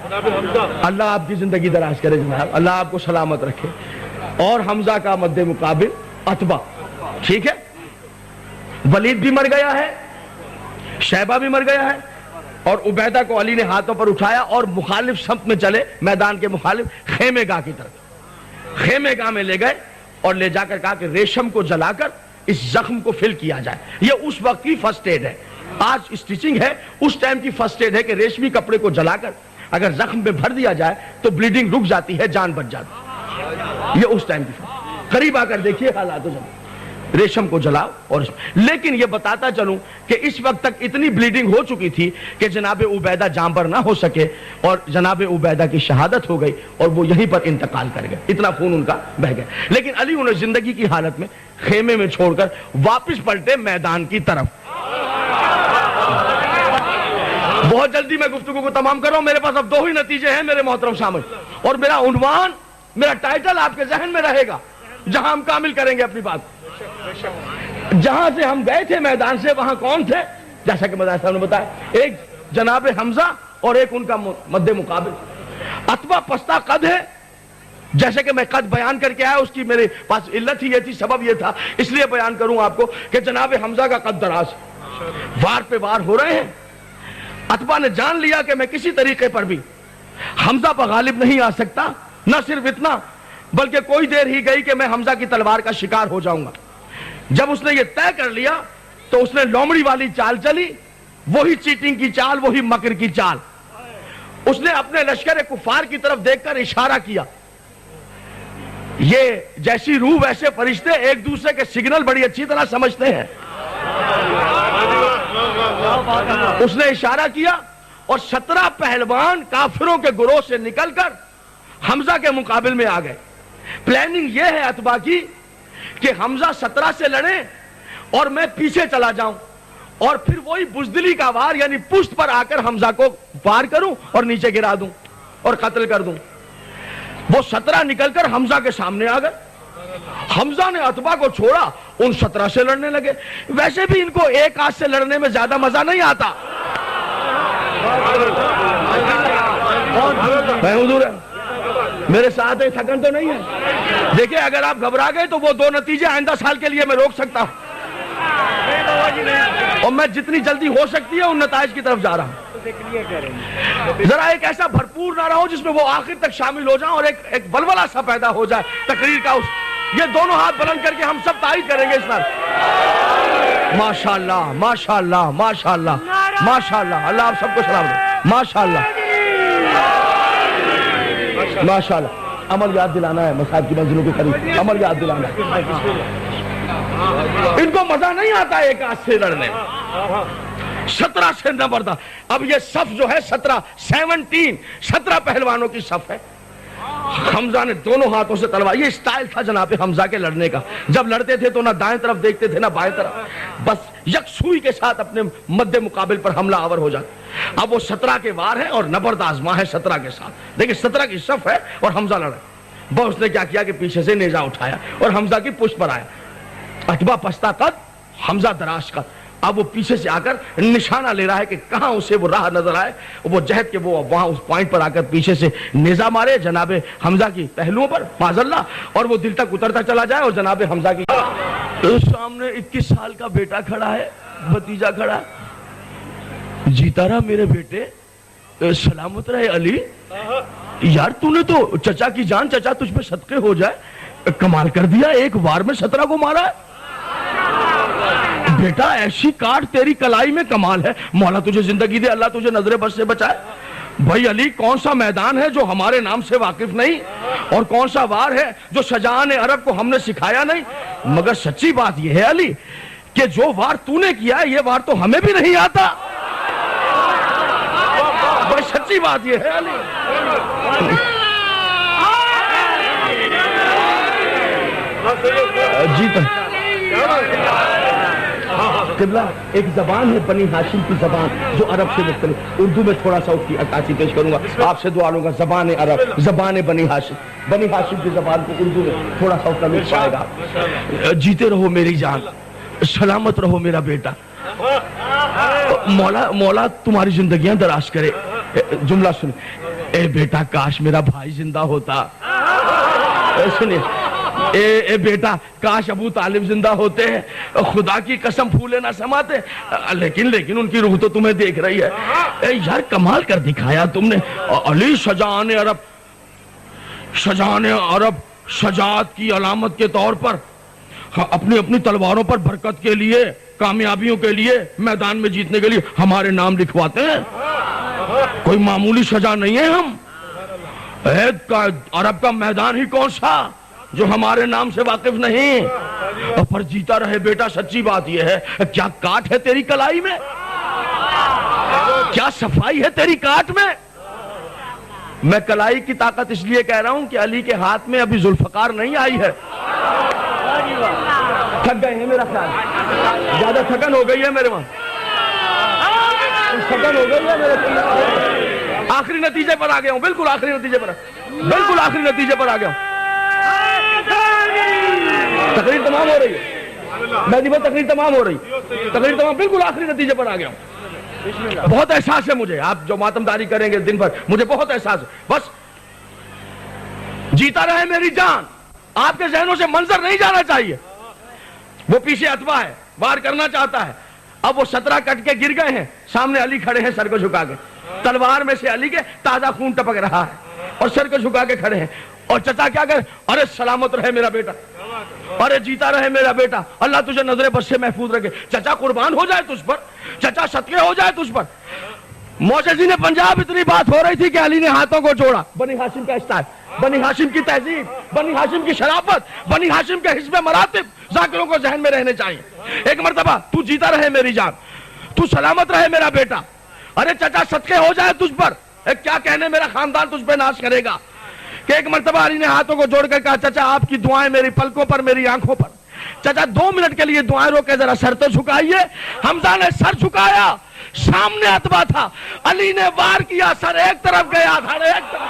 اللہ آپ کی زندگی دراز کرے جناب, اللہ آپ کو سلامت رکھے. اور حمزہ کا مد مقابل عتبہ, ٹھیک ہے. ولید بھی مر گیا ہے, شیبہ بھی مر گیا ہے, اور عبیدہ کو علی نے ہاتھوں پر اٹھایا اور مخالف سمت میں چلے, میدان کے مخالف خیمے گاہ کی طرف. خیمے گاہ میں لے گئے اور لے جا کر کہا کہ ریشم کو جلا کر اس زخم کو فل کیا جائے. یہ اس وقت کی فرسٹ ایڈ ہے, آج اسٹیچنگ ہے, اس ٹائم کی فرسٹ ایڈ ہے کہ ریشمی کپڑے کو جلا کر اگر زخم میں بھر دیا جائے تو بلیڈنگ رک جاتی ہے، جان بچ جاتی ہے۔ یہ اس ٹائم کی قریب آ کر دیکھیے حالات ریشم کو جلاؤ اور لیکن یہ بتاتا چلوں کہ اس وقت تک اتنی بلیڈنگ ہو چکی تھی کہ جناب عبیدہ جانبر نہ ہو سکے اور جناب عبیدہ کی شہادت ہو گئی اور وہ یہیں پر انتقال کر گئے، اتنا خون ان کا بہہ گیا۔ لیکن علی انہیں زندگی کی حالت میں خیمے میں چھوڑ کر واپس پلٹے میدان کی طرف۔ بہت جلدی میں گفتگو کو تمام کر رہا ہوں، میرے پاس اب 2 ہی نتیجے ہیں میرے محترم سامنے، اور میرا عنوان، میرا ٹائٹل آپ کے ذہن میں رہے گا جہاں ہم کامل کریں گے اپنی بات۔ جہاں سے ہم گئے تھے میدان سے، وہاں کون تھے؟ جیسا کہ مدانی صاحب نے بتایا، ایک جناب حمزہ اور ایک ان کا مد مقابل عتبہ پستہ قد ہے۔ جیسے کہ میں قد بیان کر کے آیا، اس کی میرے پاس علت ہی یہ تھی، سبب یہ تھا، اس لیے بیان کروں آپ کو کہ جناب حمزہ کا قد دراز، وار پہ وار ہو رہے ہیں۔ عتبہ نے جان لیا کہ میں کسی طریقے پر بھی حمزہ پر غالب نہیں آ سکتا، نہ صرف اتنا بلکہ کوئی دیر ہی گئی کہ میں حمزہ کی تلوار کا شکار ہو جاؤں گا۔ جب اس نے یہ طے کر لیا تو اس نے لومڑی والی چال چلی، وہی چیٹنگ کی چال، وہی مکر کی چال۔ اس نے اپنے لشکر کفار کی طرف دیکھ کر اشارہ کیا۔ یہ جیسی روح ویسے فرشتے ایک دوسرے کے سگنل بڑی اچھی طرح سمجھتے ہیں۔ اس نے اشارہ کیا اور 17 پہلوان کافروں کے گروہ سے نکل کر حمزہ کے مقابل میں آ گئے۔ پلاننگ یہ ہے عتبہ کی کہ حمزہ 17 سے لڑیں اور میں پیچھے چلا جاؤں اور پھر وہی بزدلی کا وار یعنی پشت پر آ کر حمزہ کو پار کروں اور نیچے گرا دوں اور قتل کر دوں۔ وہ 17 نکل کر حمزہ کے سامنے آ گئے۔ حمزہ نے عتبہ کو چھوڑا، ان 17 سے لڑنے لگے۔ ویسے بھی ان کو ایک ہاتھ سے لڑنے میں زیادہ مزہ نہیں آتا۔ حضور میرے ساتھ ہے، تھکن تو نہیں ہے؟ دیکھیں اگر آپ گھبرا گئے تو وہ 2 نتیجے آئندہ سال کے لیے میں روک سکتا ہوں، اور میں جتنی جلدی ہو سکتی ہے ان نتائج کی طرف جا رہا ہوں۔ ذرا ایک ایسا بھرپور نہ رہو جس میں وہ آخر تک شامل ہو جائیں اور ایک ولولہ سا پیدا ہو جائے تقریر کا۔ یہ دونوں ہاتھ بلند کر کے ہم سب تائید کریں گے اس پر۔ ماشاءاللہ ماشاءاللہ ماشاءاللہ ماشاءاللہ، اللہ آپ سب کو سلام دے۔ ماشاءاللہ ماشاءاللہ، عمل یاد دلانا ہے مساجد کی منزلوں کے قریب، عمل یاد دلانا ہے۔ ان کو مزہ نہیں آتا ایک ہاتھ سے لڑنے میں، 17 سے نہ بڑھتا۔ اب یہ صف جو ہے 17 پہلوانوں کی صف ہے۔ حمزہ نے دونوں ہاتھوں سے تلوار، یہ سٹائل تھا جناب حمزہ کے لڑنے کا۔ جب لڑتے تھے تو نہ دائیں طرف دیکھتے تھے نہ بائیں طرف، بس یکسوئی کے ساتھ اپنے مد مقابل پر حملہ آور ہو جاتے۔ اب وہ 17 کے وار ہے اور نبرد آزما ہے 17 کے ساتھ۔ دیکھیں 17 کی صف ہے اور حمزہ لڑا۔ بس اس نے کیا کیا کہ پیچھے سے نیزہ اٹھایا اور حمزہ کی پشت پر آیا۔ عتبہ پستہ قد، حمزہ دراز قد۔ اب وہ پیچھے سے آ کر نشانہ لے رہا ہے کہ کہاں اسے وہ راہ نظر آئے، وہ جہد کہ وہ وہاں اس پوائنٹ پر آ کر پیچھے سے نیزہ مارے جناب حمزہ کی پہلوؤں پر معاذ اللہ، اور وہ دل تک اترتا چلا جائے اور جناب حمزہ کی سامنے 21 سال کا بیٹا کھڑا ہے، بھتیجا کھڑا ہے۔ جیتا رہا میرے بیٹے، سلامت رہے علی۔ یار تو نے تو چچا کی جان، چچا تجھ پہ صدقے ہو جائے، کمال کر دیا، ایک وار میں 17 کو مارا ہے بیٹا، ایسی کاٹ تیری کلائی میں کمال ہے، مولا تجھے زندگی دے، اللہ تجھے نظر بد سے بچائے۔ بھائی علی کون سا میدان ہے جو ہمارے نام سے واقف نہیں، اور کون سا وار ہے جو شجاعان عرب کو ہم نے سکھایا نہیں؟ مگر سچی بات یہ ہے علی کہ جو وار تو نے کیا ہے یہ وار تو ہمیں بھی نہیں آتا۔ بھائی سچی بات یہ ہے علی۔ جیتا قبلہ ایک زبان ہے بنی ہاشم کی زبان جو عرب سے مختلف، اردو میں تھوڑا سا اس کی عکاسی پیش کروں گا، آپ سے دعا لوں گا۔ زبان عرب، زبان بنی ہاشم کی زبان کو اردو میں تھوڑا سا اس کا لطف آئے گا۔ جیتے رہو میری جان، سلامت رہو میرا بیٹا، مولا تمہاری زندگیاں دراز کرے۔ جملہ سن، اے بیٹا کاش میرا بھائی زندہ ہوتا، سنیے، اے بیٹا کاش ابو طالب زندہ ہوتے ہیں، خدا کی قسم پھولے نہ سماتے، لیکن ان کی روح تو تمہیں دیکھ رہی ہے۔ اے یار کمال کر دکھایا تم نے علی۔ شجاعان عرب شجاعت کی علامت کے طور پر اپنی تلواروں پر برکت کے لیے، کامیابیوں کے لیے، میدان میں جیتنے کے لیے ہمارے نام لکھواتے ہیں۔ کوئی معمولی سزا نہیں ہے. ہم عید کا عرب کا میدان ہی کون سا جو ہمارے نام سے واقف نہیں. اور پر جیتا رہے بیٹا. سچی بات یہ ہے, کیا کاٹ ہے تیری کلائی میں, کیا صفائی ہے تیری کاٹ میں. میں کلائی کی طاقت اس لیے کہہ رہا ہوں کہ علی کے ہاتھ میں ابھی ذوالفقار نہیں آئی ہے. تھک گئے ہیں میرا خیال, زیادہ تھکن ہو گئی ہے میرے وہاں, تھکن ہو گئی ہے میرے. آخری نتیجے پر آ گیا ہوں, بالکل آخری نتیجے پر, بالکل آخری نتیجے پر آ گیا ہوں. تقریر تمام ہو رہی ہے, مہدی بھائی تقریر تمام ہو رہی, تقریر تمام, بالکل آخری نتیجے پر آ گیا ہوں. بہت احساس ہے مجھے, آپ جو ماتمداری کریں گے دن بھر, مجھے بہت احساس ہے. بس جیتا رہے میری جان. آپ کے ذہنوں سے منظر نہیں جانا چاہیے. وہ پیچھے اتبا ہے, وار کرنا چاہتا ہے. اب وہ 17 کٹ کے گر گئے ہیں, سامنے علی کھڑے ہیں سر کو جھکا کے. تلوار میں سے علی کے تازہ خون ٹپک رہا ہے اور سر کو جھکا کے کھڑے ہیں. اور چچا کیا کہے, ارے سلامت رہے میرا بیٹا, ارے جیتا رہے میرا بیٹا, اللہ تجھے نظر بد سے محفوظ رکھے. چچا قربان ہو جائے تجھ پر, چچا صدقے ہو جائے تجھ پر. معززین پنجاب اتنی بات ہو رہی تھی کہ علی نے ہاتھوں کو جوڑا. بنی ہاشم کا اسٹائل, بنی ہاشم کی تہذیب, بنی ہاشم کی شرافت, بنی ہاشم کے حزب مراتب ذاکروں کو ذہن میں رہنے چاہیے. ایک مرتبہ تو جیتا رہے میری جان, تو سلامت رہے میرا بیٹا, ارے چچا صدقے ہو جائے تجھ پر. کیا کہنے, میرا خاندان تجھ پہ ناز کرے گا. کہ ایک مرتبہ علی نے ہاتھوں کو جوڑ کر کہا, چچا آپ کی دعائیں میری پلکوں پر, میری آنکھوں پر. چچا 2 منٹ کے لیے دعائیں رو کے ذرا سر تو جھکائیے. حمزہ نے سر جھکایا, سامنے اتبا تھا. علی نے وار کیا, سر ایک طرف گیا, دھڑ ایک طرف.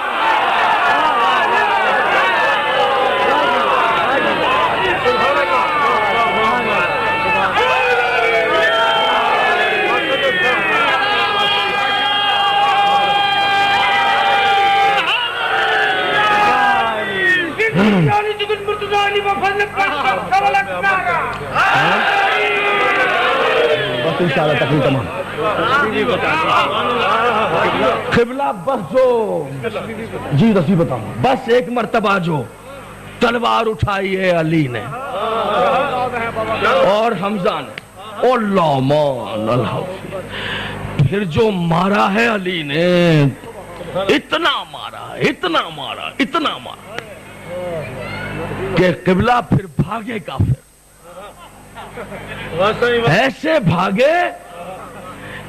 بس انشاءاللہ تقریر تمام. قبلہ بس جو جی رسی بتاؤں, بس ایک مرتبہ جو تلوار اٹھائی ہے علی نے اور حمزہ نے, اللہ مان اللہ, پھر جو مارا ہے علی نے, اتنا مارا, اتنا مارا, اتنا مارا کہ قبلہ پھر بھاگے کافر. ایسے بھاگے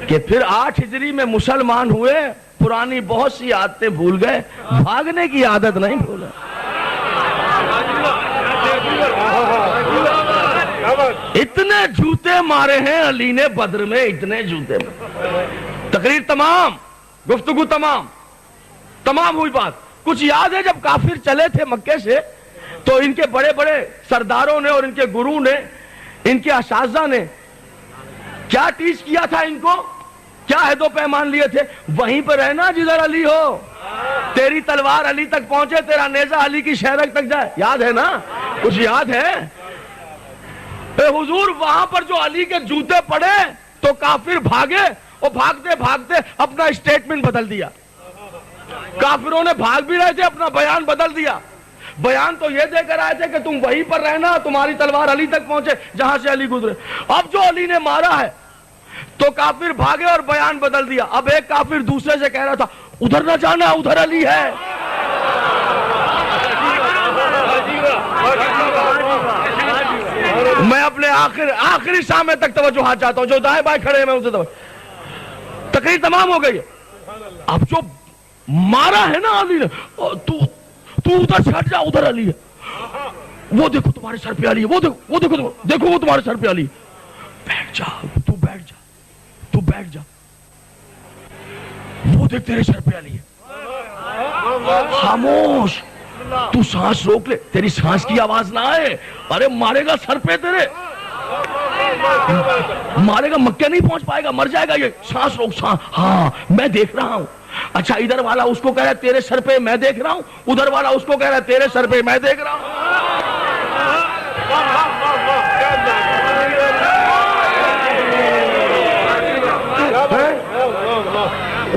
کہ پھر 8 ہجری میں مسلمان ہوئے, پرانی بہت سی عادتیں بھول گئے, بھاگنے کی عادت نہیں بھولے. اتنے جوتے مارے ہیں علی نے بدر میں, اتنے جوتے مارے. تقریر تمام, گفتگو تمام, تمام ہوئی بات. کچھ یاد ہے جب کافر چلے تھے مکے سے تو ان کے بڑے بڑے سرداروں نے اور ان کے گرو نے, ان کے اساتذہ نے کیا ٹیچ کیا تھا ان کو, کیا عہد و پیمان لیے تھے؟ وہیں پہ رہنا جدھر علی ہو. تیری تلوار علی تک پہنچے, تیرا نیزہ علی کی شہرک تک جائے. یاد ہے نا, کچھ یاد ہے؟ اے حضور, وہاں پر جو علی کے جوتے پڑے تو کافر بھاگے, اور بھاگتے بھاگتے اپنا اسٹیٹمنٹ بدل دیا. کافروں نے بھاگ بھی رہے تھے, اپنا بیان بدل دیا. بیان تو یہ دے کر آئے تھے کہ تم وہیں پر رہنا, تمہاری تلوار علی تک پہنچے جہاں سے علی گزرے. اب جو علی نے مارا ہے تو کافر بھاگے اور بیان بدل دیا. اب ایک کافر دوسرے سے کہہ رہا تھا, ادھر نہ جانا, ادھر علی ہے. میں اپنے آخری سامنے تک توجہ چاہتا ہوں, جو دائیں بائیں کھڑے ہیں میں ان سے توجہ. تقریر تمام ہو گئی ہے. اب جو مارا ہے نا علی نے, تو ادھر سے ہٹ جا, ادھر علی ہے. وہ دیکھو تمہارے سر پہ علی ہے, وہ دیکھو, دیکھو وہ تمہارے سر پہ علی ہے. بیٹھ جا, تو بیٹھ جا, تو بیٹھ جا. وہ دیکھ تیرے سر پہ علی ہے. خاموش, تو سانس روک لے, تیری سانس کی آواز نہ آئے. ارے مارے گا سر پہ تیرے, مارے گا, مکہ نہیں پہنچ پائے گا, مر جائے گا یہ. سانس روک, سانس. ہاں میں دیکھ رہا ہوں. اچھا, ادھر والا اس کو کہہ رہا ہے تیرے سر پہ میں دیکھ رہا ہوں, ادھر والا اس کو کہہ رہا ہے تیرے سر پہ میں دیکھ رہا ہوں.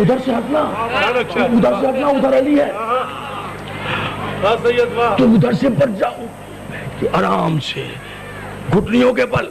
ادھر سے ہٹنا, ادھر سے ہٹنا, ادھر علی ہے. تو ادھر سے بچ جاؤ, آرام سے, گھٹنیوں کے بل,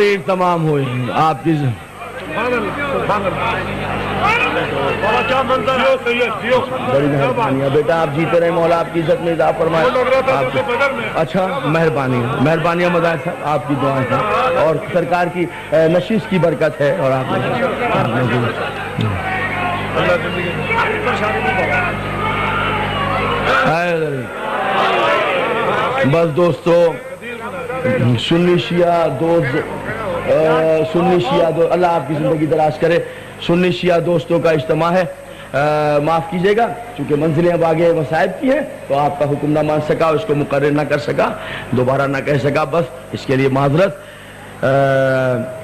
تقریر تمام ہوئی آپ کی بابا کیا منظر ہے سید جیو بڑی مہربانی ہے بیٹا آپ جیتے رہے مولا آپ کی عزت میں اضافہ فرمائے لگ رہا تھا آپ تو بدر میں اچھا مہربانی مداح صاحب آپ کی دعائیں ہیں اور سرکار کی نشست کی برکت ہے اور آپ بس دوستو سنی شیعہ دوست اللہ آپ کی زندگی دراز کرے سنی شیعہ دوستوں کا اجتماع ہے معاف کیجئے گا چونکہ منزلیں اب آگے مصائب کی ہیں تو آپ کا حکم نہ مان سکا اس کو مقرر نہ کر سکا دوبارہ نہ کہہ سکا بس اس کے لیے معذرت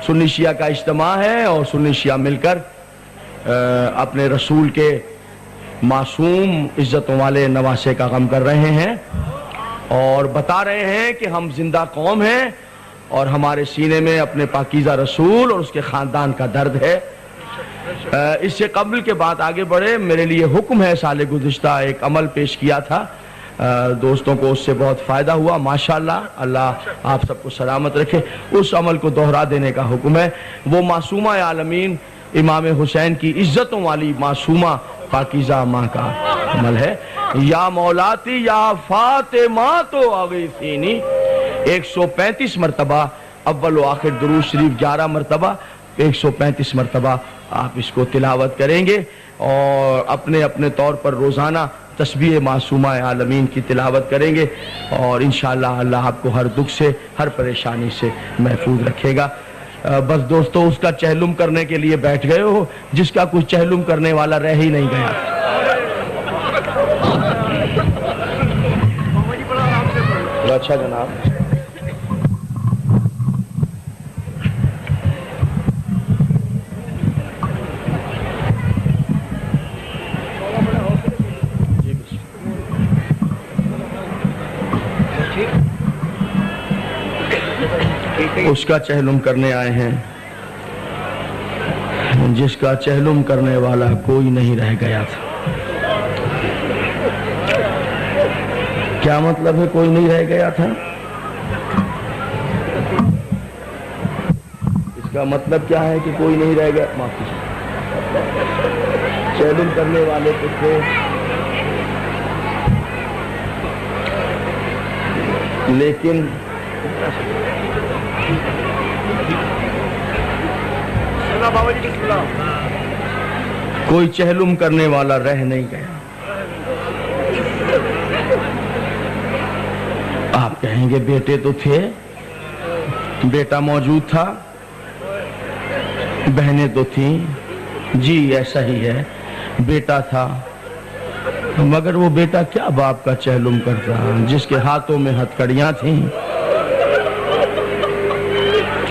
سنی شیعہ کا اجتماع ہے اور سنی شیعہ مل کر اپنے رسول کے معصوم عزتوں والے نواسے کا غم کر رہے ہیں اور بتا رہے ہیں کہ ہم زندہ قوم ہیں اور ہمارے سینے میں اپنے پاکیزہ رسول اور اس کے خاندان کا درد ہے اس سے قبل کے بعد آگے بڑھے میرے لیے حکم ہے سال گزشتہ ایک عمل پیش کیا تھا دوستوں کو اس سے بہت فائدہ ہوا ماشاءاللہ اللہ آپ سب کو سلامت رکھے اس عمل کو دوہرا دینے کا حکم ہے وہ معصومہ عالمین امام حسین کی عزتوں والی معصومہ پاکیزہ ماں کا عمل ہے یا مولاتی یا فاطمہ تو اغیثینی 135 مرتبہ اول و آخر درود شریف 11 مرتبہ 135 مرتبہ آپ اس کو تلاوت کریں گے اور اپنے اپنے طور پر روزانہ تسبیح معصومہ عالمین کی تلاوت کریں گے اور انشاءاللہ اللہ آپ کو ہر دکھ سے ہر پریشانی سے محفوظ رکھے گا بس دوستو اس کا چہلم کرنے کے لیے بیٹھ گئے ہو جس کا کچھ چہلم کرنے والا رہ ہی نہیں گیا اچھا جناب اس کا چہلم کرنے آئے ہیں جس کا چہلم کرنے والا کوئی نہیں رہ گیا تھا کیا مطلب ہے کوئی نہیں رہ گیا تھا اس کا مطلب کیا ہے کہ کوئی نہیں رہ گیا معاف کیجیے چہلم کرنے والے تو تھے لیکن کوئی چہلم کرنے والا رہ نہیں گیا آپ کہیں گے بیٹے تو تھے بیٹا موجود تھا بہنیں تو تھیں جی ایسا ہی ہے بیٹا تھا مگر وہ بیٹا کیا باپ کا چہلم کرتا جس کے ہاتھوں میں ہتھکڑیاں تھیں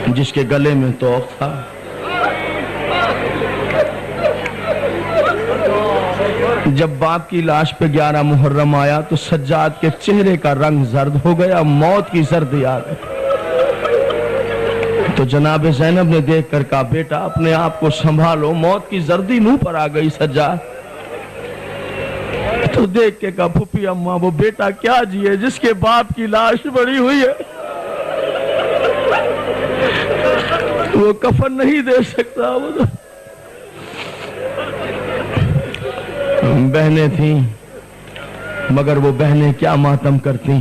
جس کے گلے میں توق تھا جب باپ کی لاش پہ 11 محرم آیا تو سجاد کے چہرے کا رنگ زرد ہو گیا موت کی زردی آ گئی تو جناب زینب نے دیکھ کر کہا بیٹا اپنے آپ کو سنبھالو موت کی زردی منہ پر آ گئی سجاد تو دیکھ کے کہا پھپھی اماں وہ بیٹا کیا جیے جس کے باپ کی لاش بڑی ہوئی ہے وہ کفن نہیں دے سکتا وہ تو بہنیں تھیں مگر وہ بہنیں کیا ماتم کرتی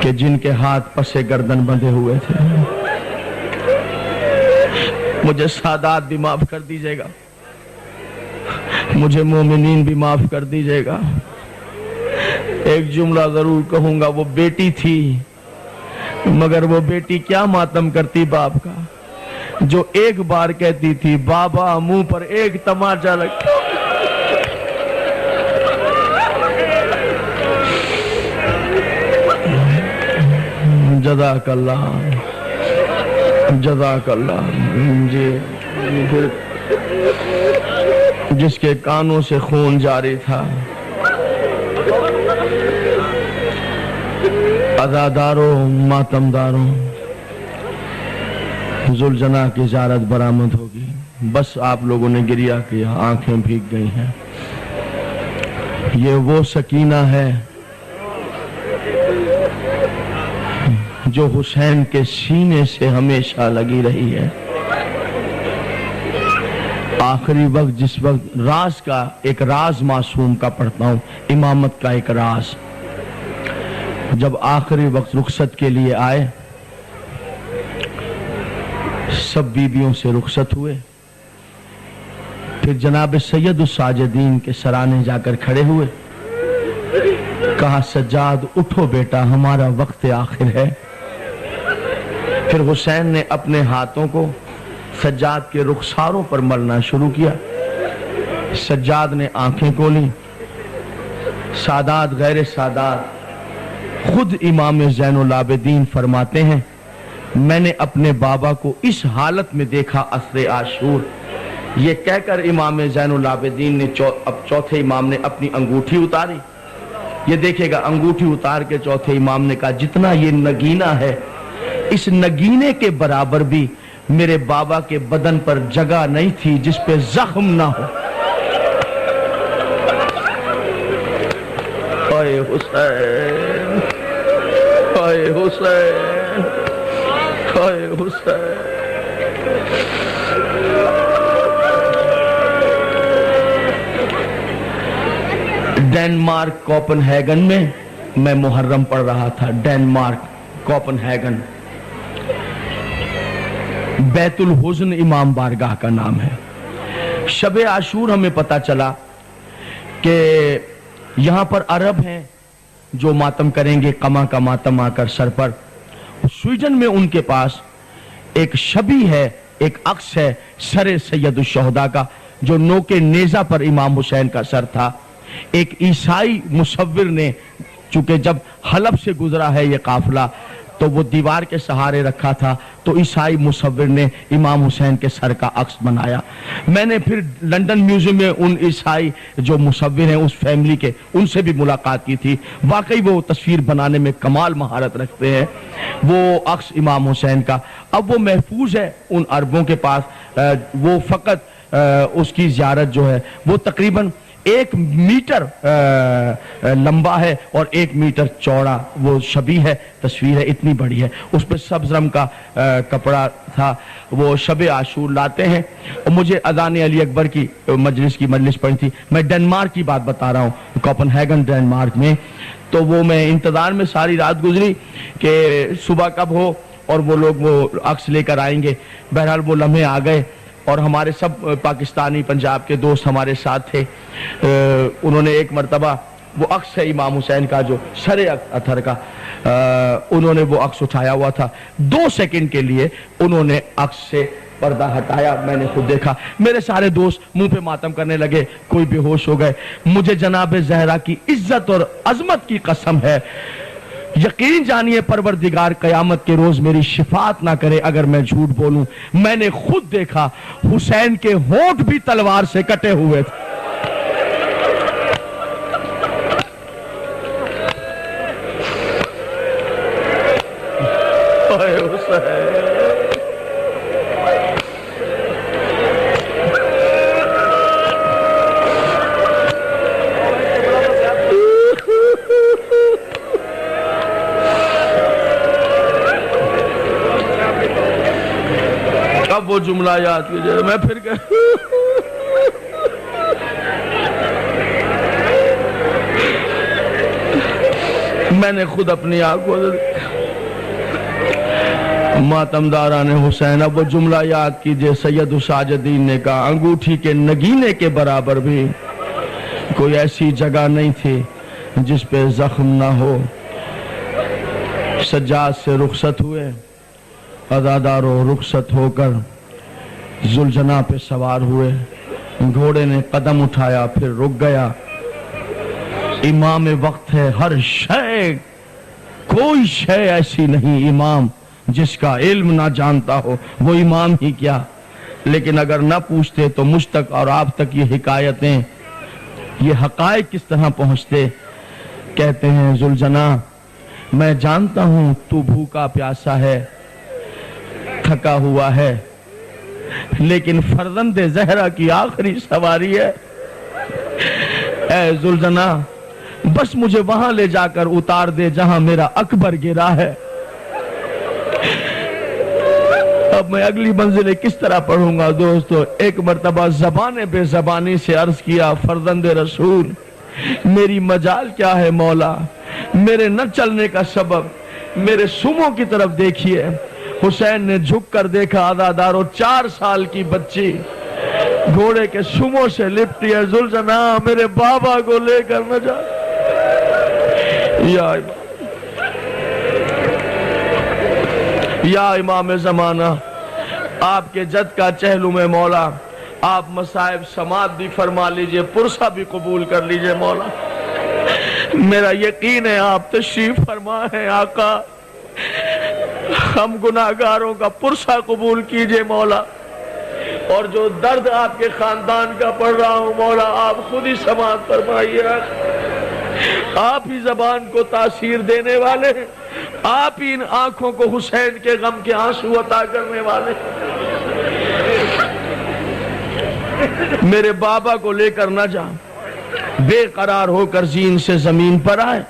کہ جن کے ہاتھ پسے گردن بندھے ہوئے تھے مجھے سادات بھی معاف کر دیجئے گا مجھے مومنین بھی معاف کر دیجئے گا ایک جملہ ضرور کہوں گا وہ بیٹی تھی مگر وہ بیٹی کیا ماتم کرتی باپ کا جو ایک بار کہتی تھی بابا منہ پر ایک تماچا لگتا جزاک اللہ جی جس کے کانوں سے خون جاری تھا عزاداروں ماتمداروں ذوالجناح کی زیارت برآمد ہوگی بس آپ لوگوں نے گریہ کیا آنکھیں بھیگ گئی ہیں یہ وہ سکینہ ہے جو حسین کے سینے سے ہمیشہ لگی رہی ہے۔ آخری وقت جس وقت راز کا ایک راز معصوم کا پڑھتا ہوں، امامت کا ایک راز، جب آخری وقت رخصت کے لیے آئے، سب بیویوں سے رخصت ہوئے، پھر جناب سید الساجدین کے سرانے جا کر کھڑے ہوئے، کہا سجاد اٹھو بیٹا ہمارا وقت آخر ہے۔ پھر حسین نے اپنے ہاتھوں کو سجاد کے رخساروں پر ملنا شروع کیا۔ سجاد نے آنکھیں کھولی۔ سادات غیر سادات خود امام زین العابدین فرماتے ہیں میں نے اپنے بابا کو اس حالت میں دیکھا عصر عاشور۔ یہ کہہ کر امام زین العابدین نے اب چوتھے امام نے اپنی انگوٹھی اتاری۔ یہ دیکھے گا انگوٹھی اتار کے چوتھے امام نے کہا جتنا یہ نگینہ ہے اس نگینے کے برابر بھی میرے بابا کے بدن پر جگہ نہیں تھی جس پہ زخم نہ ہو۔ اے حسین، اے حسین، اے حسین۔ ڈینمارک کوپن ہیگن میں محرم پڑھ رہا تھا۔ ڈینمارک کوپن ہیگن، بیت الحزن امام بارگاہ کا نام ہے۔ شب عاشور ہمیں پتہ چلا کہ یہاں پر عرب ہیں جو ماتم کریں گے، قما کا ماتم آ کر سر پر۔ سویڈن میں ان کے پاس ایک شبیہ ہے، ایک عکس ہے سر سید الشہداء کا جو نوک نیزہ پر امام حسین کا سر تھا۔ ایک عیسائی مصور نے، چونکہ جب حلب سے گزرا ہے یہ قافلہ تو وہ دیوار کے سہارے رکھا تھا، تو عیسائی مصور نے امام حسین کے سر کا عکس بنایا۔ میں نے پھر لندن میوزیم میں ان عیسائی جو مصور ہیں اس فیملی کے، ان سے بھی ملاقات کی تھی۔ واقعی وہ تصویر بنانے میں کمال مہارت رکھتے ہیں۔ وہ عکس امام حسین کا اب وہ محفوظ ہے ان عربوں کے پاس۔ وہ فقط اس کی زیارت جو ہے وہ تقریباً 1 میٹر لمبا ہے اور 1 میٹر چوڑا وہ شبیہ ہے، تصویر ہے، اتنی بڑی ہے۔ اس پہ سبز رنگ کا کپڑا تھا۔ وہ شب عاشور لاتے ہیں۔ اور مجھے اذان علی اکبر کی مجلس پڑھی تھی۔ میں ڈنمارک کی بات بتا رہا ہوں، کوپن ہیگن ڈنمارک میں۔ تو وہ میں انتظار میں ساری رات گزری کہ صبح کب ہو اور وہ لوگ وہ عکس لے کر آئیں گے۔ بہرحال وہ لمحے آ گئے اور ہمارے سب پاکستانی پنجاب کے دوست ہمارے ساتھ تھے۔ انہوں نے ایک مرتبہ وہ عکس ہے امام حسین کا جو سر اطہر کا، انہوں نے وہ عکس اٹھایا ہوا تھا۔ 2 سیکنڈ کے لیے انہوں نے عکس سے پردہ ہٹایا، میں نے خود دیکھا۔ میرے سارے دوست منہ پہ ماتم کرنے لگے، کوئی بے ہوش ہو گئے۔ مجھے جناب زہرا کی عزت اور عظمت کی قسم ہے، یقین جانیے پروردگار قیامت کے روز میری شفاعت نہ کرے اگر میں جھوٹ بولوں۔ میں نے خود دیکھا حسین کے ہونٹ بھی تلوار سے کٹے ہوئے تھے۔ اے حسین، اب وہ جملہ یاد کیجئے، میں پھر میں نے خود اپنی آنکھوں ماتمداران حسین، اب وہ جملہ یاد کیجئے سید الساجدین نے کہا انگوٹھی کے نگینے کے برابر بھی کوئی ایسی جگہ نہیں تھی جس پہ زخم نہ ہو۔ سجاد سے رخصت ہوئے، عزاداروں رخصت ہو کر ذوالجناح پہ سوار ہوئے۔ گھوڑے نے قدم اٹھایا پھر رک گیا۔ امام وقت ہے ہر شے، کوئی شے ایسی نہیں امام جس کا علم نہ جانتا ہو، وہ امام ہی کیا۔ لیکن اگر نہ پوچھتے تو مجھ تک اور آپ تک یہ حکایتیں، یہ حقائق کس طرح پہنچتے۔ کہتے ہیں ذوالجناح میں جانتا ہوں تو بھوکا پیاسا ہے، تھکا ہوا ہے، لیکن فرزند زہرا کی آخری سواری ہے۔ اے ذوالجناح بس مجھے وہاں لے جا کر اتار دے جہاں میرا اکبر گرا ہے۔ اب میں اگلی منزلیں کس طرح پڑھوں گا دوستو؟ ایک مرتبہ زبان بے زبانی سے عرض کیا فرزند رسول میری مجال کیا ہے مولا؟ میرے نہ چلنے کا سبب میرے سموں کی طرف دیکھیے۔ حسین نے جھک کر دیکھا عزادارو 4 سال کی بچی گھوڑے کے سموں سے لپٹی ہے۔ زلجنا میرے بابا کو لے کر نہ جا۔ یا امام زمانہ آپ کے جد کا چہلم ہے مولا، آپ مصائب سماعت بھی فرما لیجئے، پرسہ بھی قبول کر لیجئے مولا۔ میرا یقین ہے آپ تشریف فرما ہے آقا، ہم گناہگاروں کا پرسہ قبول کیجئے مولا، اور جو درد آپ کے خاندان کا پڑھ رہا ہوں مولا آپ خود ہی سماعت فرمائیے۔ آپ ہی زبان کو تاثیر دینے والے ہیں، آپ ہی ان آنکھوں کو حسین کے غم کے آنسو عطا کرنے والے ہیں۔ میرے بابا کو لے کر نہ جا۔ بے قرار ہو کر زین سے زمین پر آئے،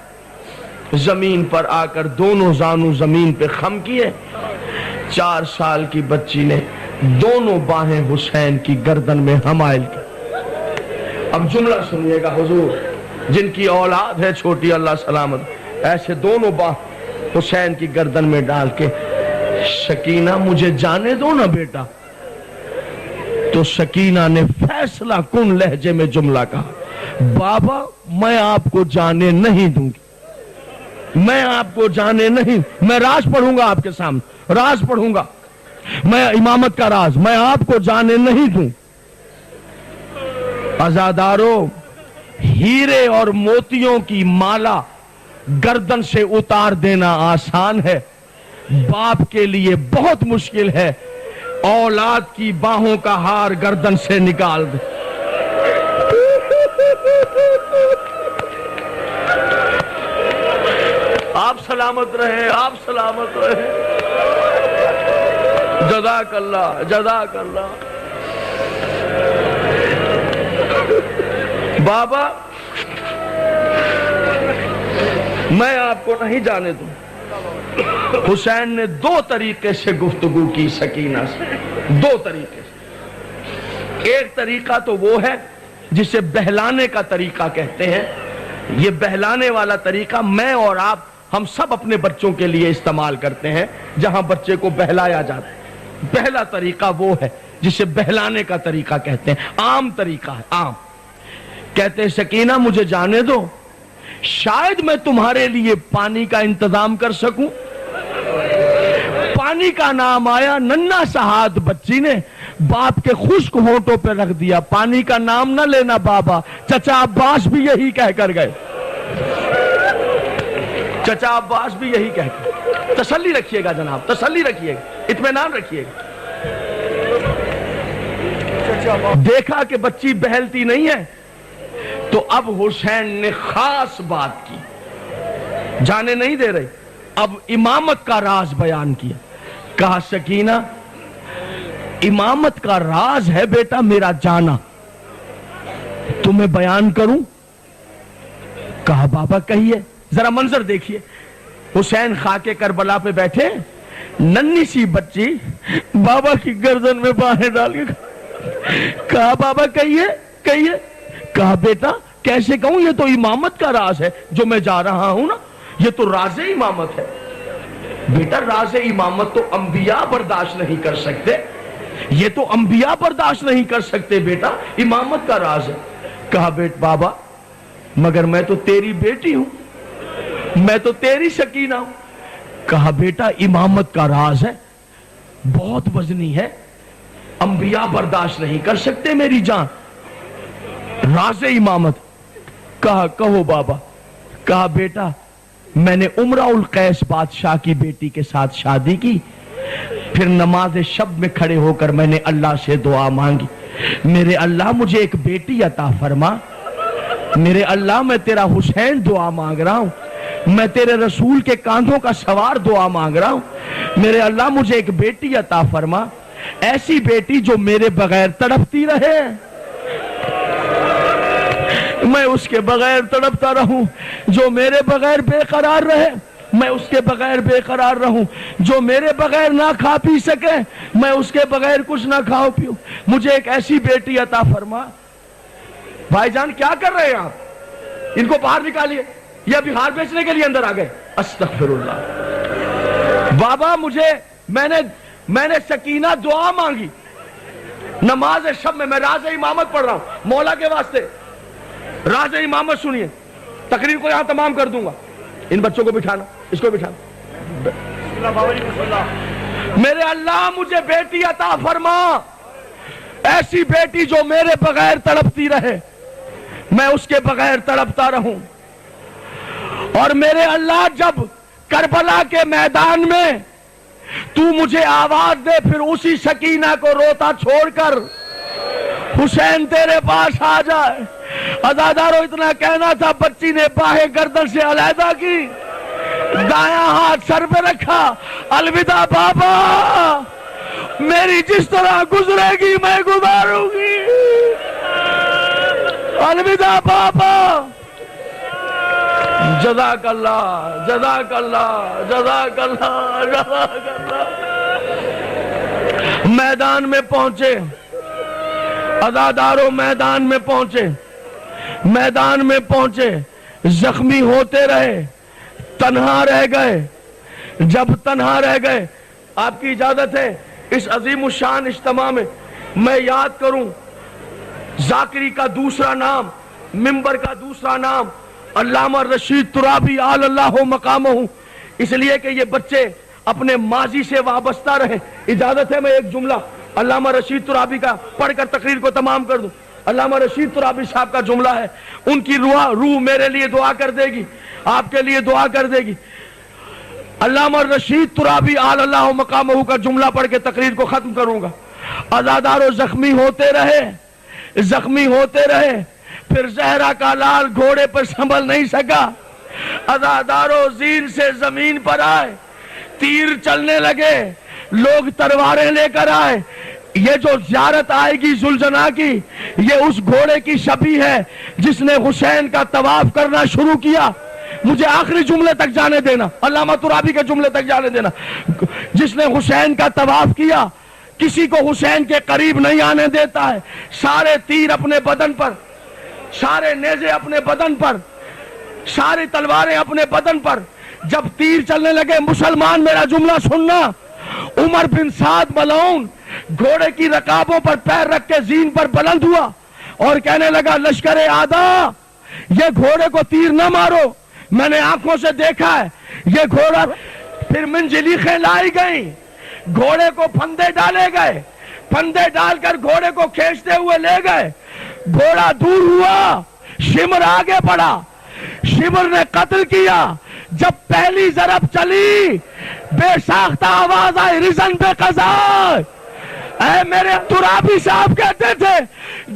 زمین پر آ کر دونوں زانو زمین پہ خم کیے۔ 4 سال کی بچی نے دونوں باہیں حسین کی گردن میں حمائل کی۔ اب جملہ سنیے گا حضور، جن کی اولاد ہے چھوٹی اللہ سلامت، ایسے دونوں باہیں حسین کی گردن میں ڈال کے سکینہ مجھے جانے دو نا بیٹا۔ تو سکینہ نے فیصلہ کن لہجے میں جملہ کہا، بابا میں آپ کو جانے نہیں دوں گی، میں آپ کو جانے نہیں، میں راز پڑھوں گا آپ کے سامنے، راز پڑھوں گا، میں امامت کا راز میں آپ کو جانے نہیں دوں۔ عزادارو ہیرے اور موتیوں کی مالا گردن سے اتار دینا آسان ہے، باپ کے لیے بہت مشکل ہے اولاد کی باہوں کا ہار گردن سے نکال دے۔ آپ سلامت رہے، آپ سلامت رہے۔ جزاک اللہ، جزاک اللہ۔ بابا میں آپ کو نہیں جانے دوں۔ حسین نے 2 طریقے سے گفتگو کی سکینہ سے، 2 طریقے سے۔ ایک طریقہ تو وہ ہے جسے بہلانے کا طریقہ کہتے ہیں۔ یہ بہلانے والا طریقہ میں اور آپ ہم سب اپنے بچوں کے لیے استعمال کرتے ہیں جہاں بچے کو بہلایا جاتا ہے۔ پہلا طریقہ وہ ہے جسے بہلانے کا طریقہ کہتے ہیں، عام طریقہ ہے، عام۔ کہتے ہیں سکینہ مجھے جانے دو، شاید میں تمہارے لیے پانی کا انتظام کر سکوں۔ پانی کا نام آیا، ننھا سا ہاتھ بچی نے باپ کے خشک ہونٹوں پہ رکھ دیا، پانی کا نام نہ لینا بابا۔ چچا عباس بھی یہی کہہ کر گئے، چچا عباس بھی یہی کہہ کر۔ تسلی رکھیے گا جناب، تسلی رکھیے گا، اطمینان رکھیے گا۔ دیکھا کہ بچی بہلتی نہیں ہے تو اب حسین نے خاص بات کی، جانے نہیں دے رہے، اب امامت کا راز بیان کیا۔ کہا سکینہ امامت کا راز ہے بیٹا میرا جانا، تمہیں بیان کروں؟ کہا بابا کہیے۔ ذرا منظر دیکھیے، حسین خاکے کربلا پہ بیٹھے، ننھی سی بچی بابا کی گردن میں باہیں ڈال کے کہا بابا کہیے کہیے۔ کہا بیٹا کیسے کہوں، یہ تو امامت کا راز ہے جو میں جا رہا ہوں نا، یہ تو راز امامت ہے۔ بیٹا راز امامت تو انبیاء برداشت نہیں کر سکتے، یہ تو انبیاء برداشت نہیں کر سکتے بیٹا، امامت کا راز ہے۔ کہا بیٹ بابا مگر میں تو تیری بیٹی ہوں، میں تو تیری سکینہ ہوں۔ کہا بیٹا امامت کا راز ہے، بہت وزنی ہے، انبیاء برداشت نہیں کر سکتے میری جان، راز امامت۔ کہا کہو بابا۔ کہا بیٹا میں نے امرا القیس بادشاہ کی بیٹی کے ساتھ شادی کی، پھر نماز شب میں کھڑے ہو کر میں نے اللہ سے دعا مانگی، میرے اللہ مجھے ایک بیٹی عطا فرما، میرے اللہ میں تیرا حسین دعا مانگ رہا ہوں، میں تیرے رسول کے کاندھوں کا سوار دعا مانگ رہا ہوں، میرے اللہ مجھے ایک بیٹی عطا فرما، ایسی بیٹی جو میرے بغیر تڑپتی رہے، میں اس کے بغیر تڑپتا رہوں، جو میرے بغیر بے قرار رہے۔ میں اس کے بغیر بے قرار رہوں. جو میرے بغیر نہ کھا پی سکے میں اس کے بغیر کچھ نہ کھاؤ پیوں. مجھے ایک ایسی بیٹی عطا فرما. بھائی جان کیا کر رہے ہیں آپ؟ ان کو باہر نکالیے. یہ ابھی ہار بیچنے کے لیے اندر آ گئے. استغفر اللہ. بابا میں نے سکینہ دعا مانگی نماز شب میں راز امامت پڑھ رہا ہوں مولا کے واسطے. راز امامت سنیے. تقریر کو یہاں تمام کر دوں گا. ان بچوں کو بٹھانا, اس کو بٹھانا. میرے اللہ مجھے بیٹی عطا فرما, ایسی بیٹی جو میرے بغیر تڑپتی رہے میں اس کے بغیر تڑپتا رہوں. اور میرے اللہ جب کربلا کے میدان میں تو مجھے آواز دے پھر اسی سکینہ کو روتا چھوڑ کر حسین تیرے پاس آ جائے. عزادارو اتنا کہنا تھا. بچی نے باہیں گردن سے علیحدہ کی, دایاں ہاتھ سر پہ رکھا. الوداع بابا, میری جس طرح گزرے گی میں گزاروں گی. الوداع بابا. جزاک اللہ, جزاک اللہ, جزاک اللہ, جزاک اللہ. میدان میں پہنچے عزادارو, میدان میں پہنچے, میدان میں پہنچے. زخمی ہوتے رہے, تنہا رہ گئے. جب تنہا رہ گئے, آپ کی اجازت ہے اس عظیم الشان اجتماع میں یاد کروں ذاکری کا دوسرا نام, منبر کا دوسرا نام علامہ رشید ترابی آل اللہ مقامہ. اس لیے کہ یہ بچے اپنے ماضی سے وابستہ رہے. اجازت ہے میں ایک جملہ علامہ رشید ترابی کا پڑھ کر تقریر کو تمام کر دوں. علامہ رشید ترابی صاحب کا جملہ ہے. ان کی روح میرے لیے دعا کر دے گی, آپ کے لیے دعا کر دے گی. علامہ رشید ترابی آل اللہ مقامہ کا جملہ پڑھ کے تقریر کو ختم کروں گا. عزادارو زخمی ہوتے رہے, زخمی ہوتے رہے. پھر زہرا کا لال گھوڑے پر سنبھل نہیں سکا. عزادارو زین سے زمین پر آئے, تیر چلنے لگے, لوگ تلواریں لے کر آئے. یہ جو زیارت آئے گی ذوالجناح کی, یہ اس گھوڑے کی شبیہ ہے جس نے حسین کا طواف کرنا شروع کیا. مجھے آخری جملے تک جانے دینا, علامہ ترابی کے جملے تک جانے دینا. جس نے حسین کا طواف کیا کسی کو حسین کے قریب نہیں آنے دیتا ہے. سارے تیر اپنے بدن پر, سارے نیزے اپنے بدن پر, ساری تلواریں اپنے بدن پر. جب تیر چلنے لگے, مسلمان میرا جملہ سننا, عمر بن سعد ملعون گھوڑے کی رکابوں پر پیر رکھ کے زین پر بلند ہوا اور کہنے لگا لشکر آدھا یہ گھوڑے کو تیر نہ مارو, میں نے آنکھوں سے دیکھا ہے یہ گھوڑا. پھر منجلیخیں لائی گئیں, گھوڑے کو پھندے ڈالے گئے, پھندے ڈال کر گھوڑے کو کھینچتے ہوئے لے گئے. گھوڑا دور ہوا, شمر آگے بڑھا, شمر نے قتل کیا. جب پہلی ضرب چلی بے ساختہ آواز آئی رزن بے قضا. اے میرے ترابی صاحب کہتے تھے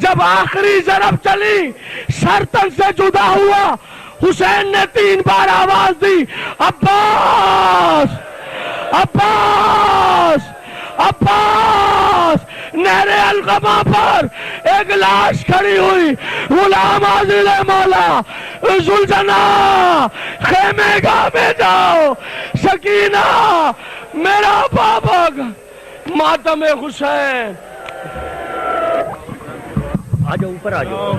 جب آخری ضرب چلی سر تن سے جدا ہوا, حسین نے 3 بار آواز دی عباس عباس عباس. نہر القما پر ایک لاش کھڑی ہوئی, غلام عادل مولا ذوالجناح. خیمے گاہ میں جاؤ, سکینہ میرا بابا ماتم حسین. آ جاؤ اوپر آ جاؤ.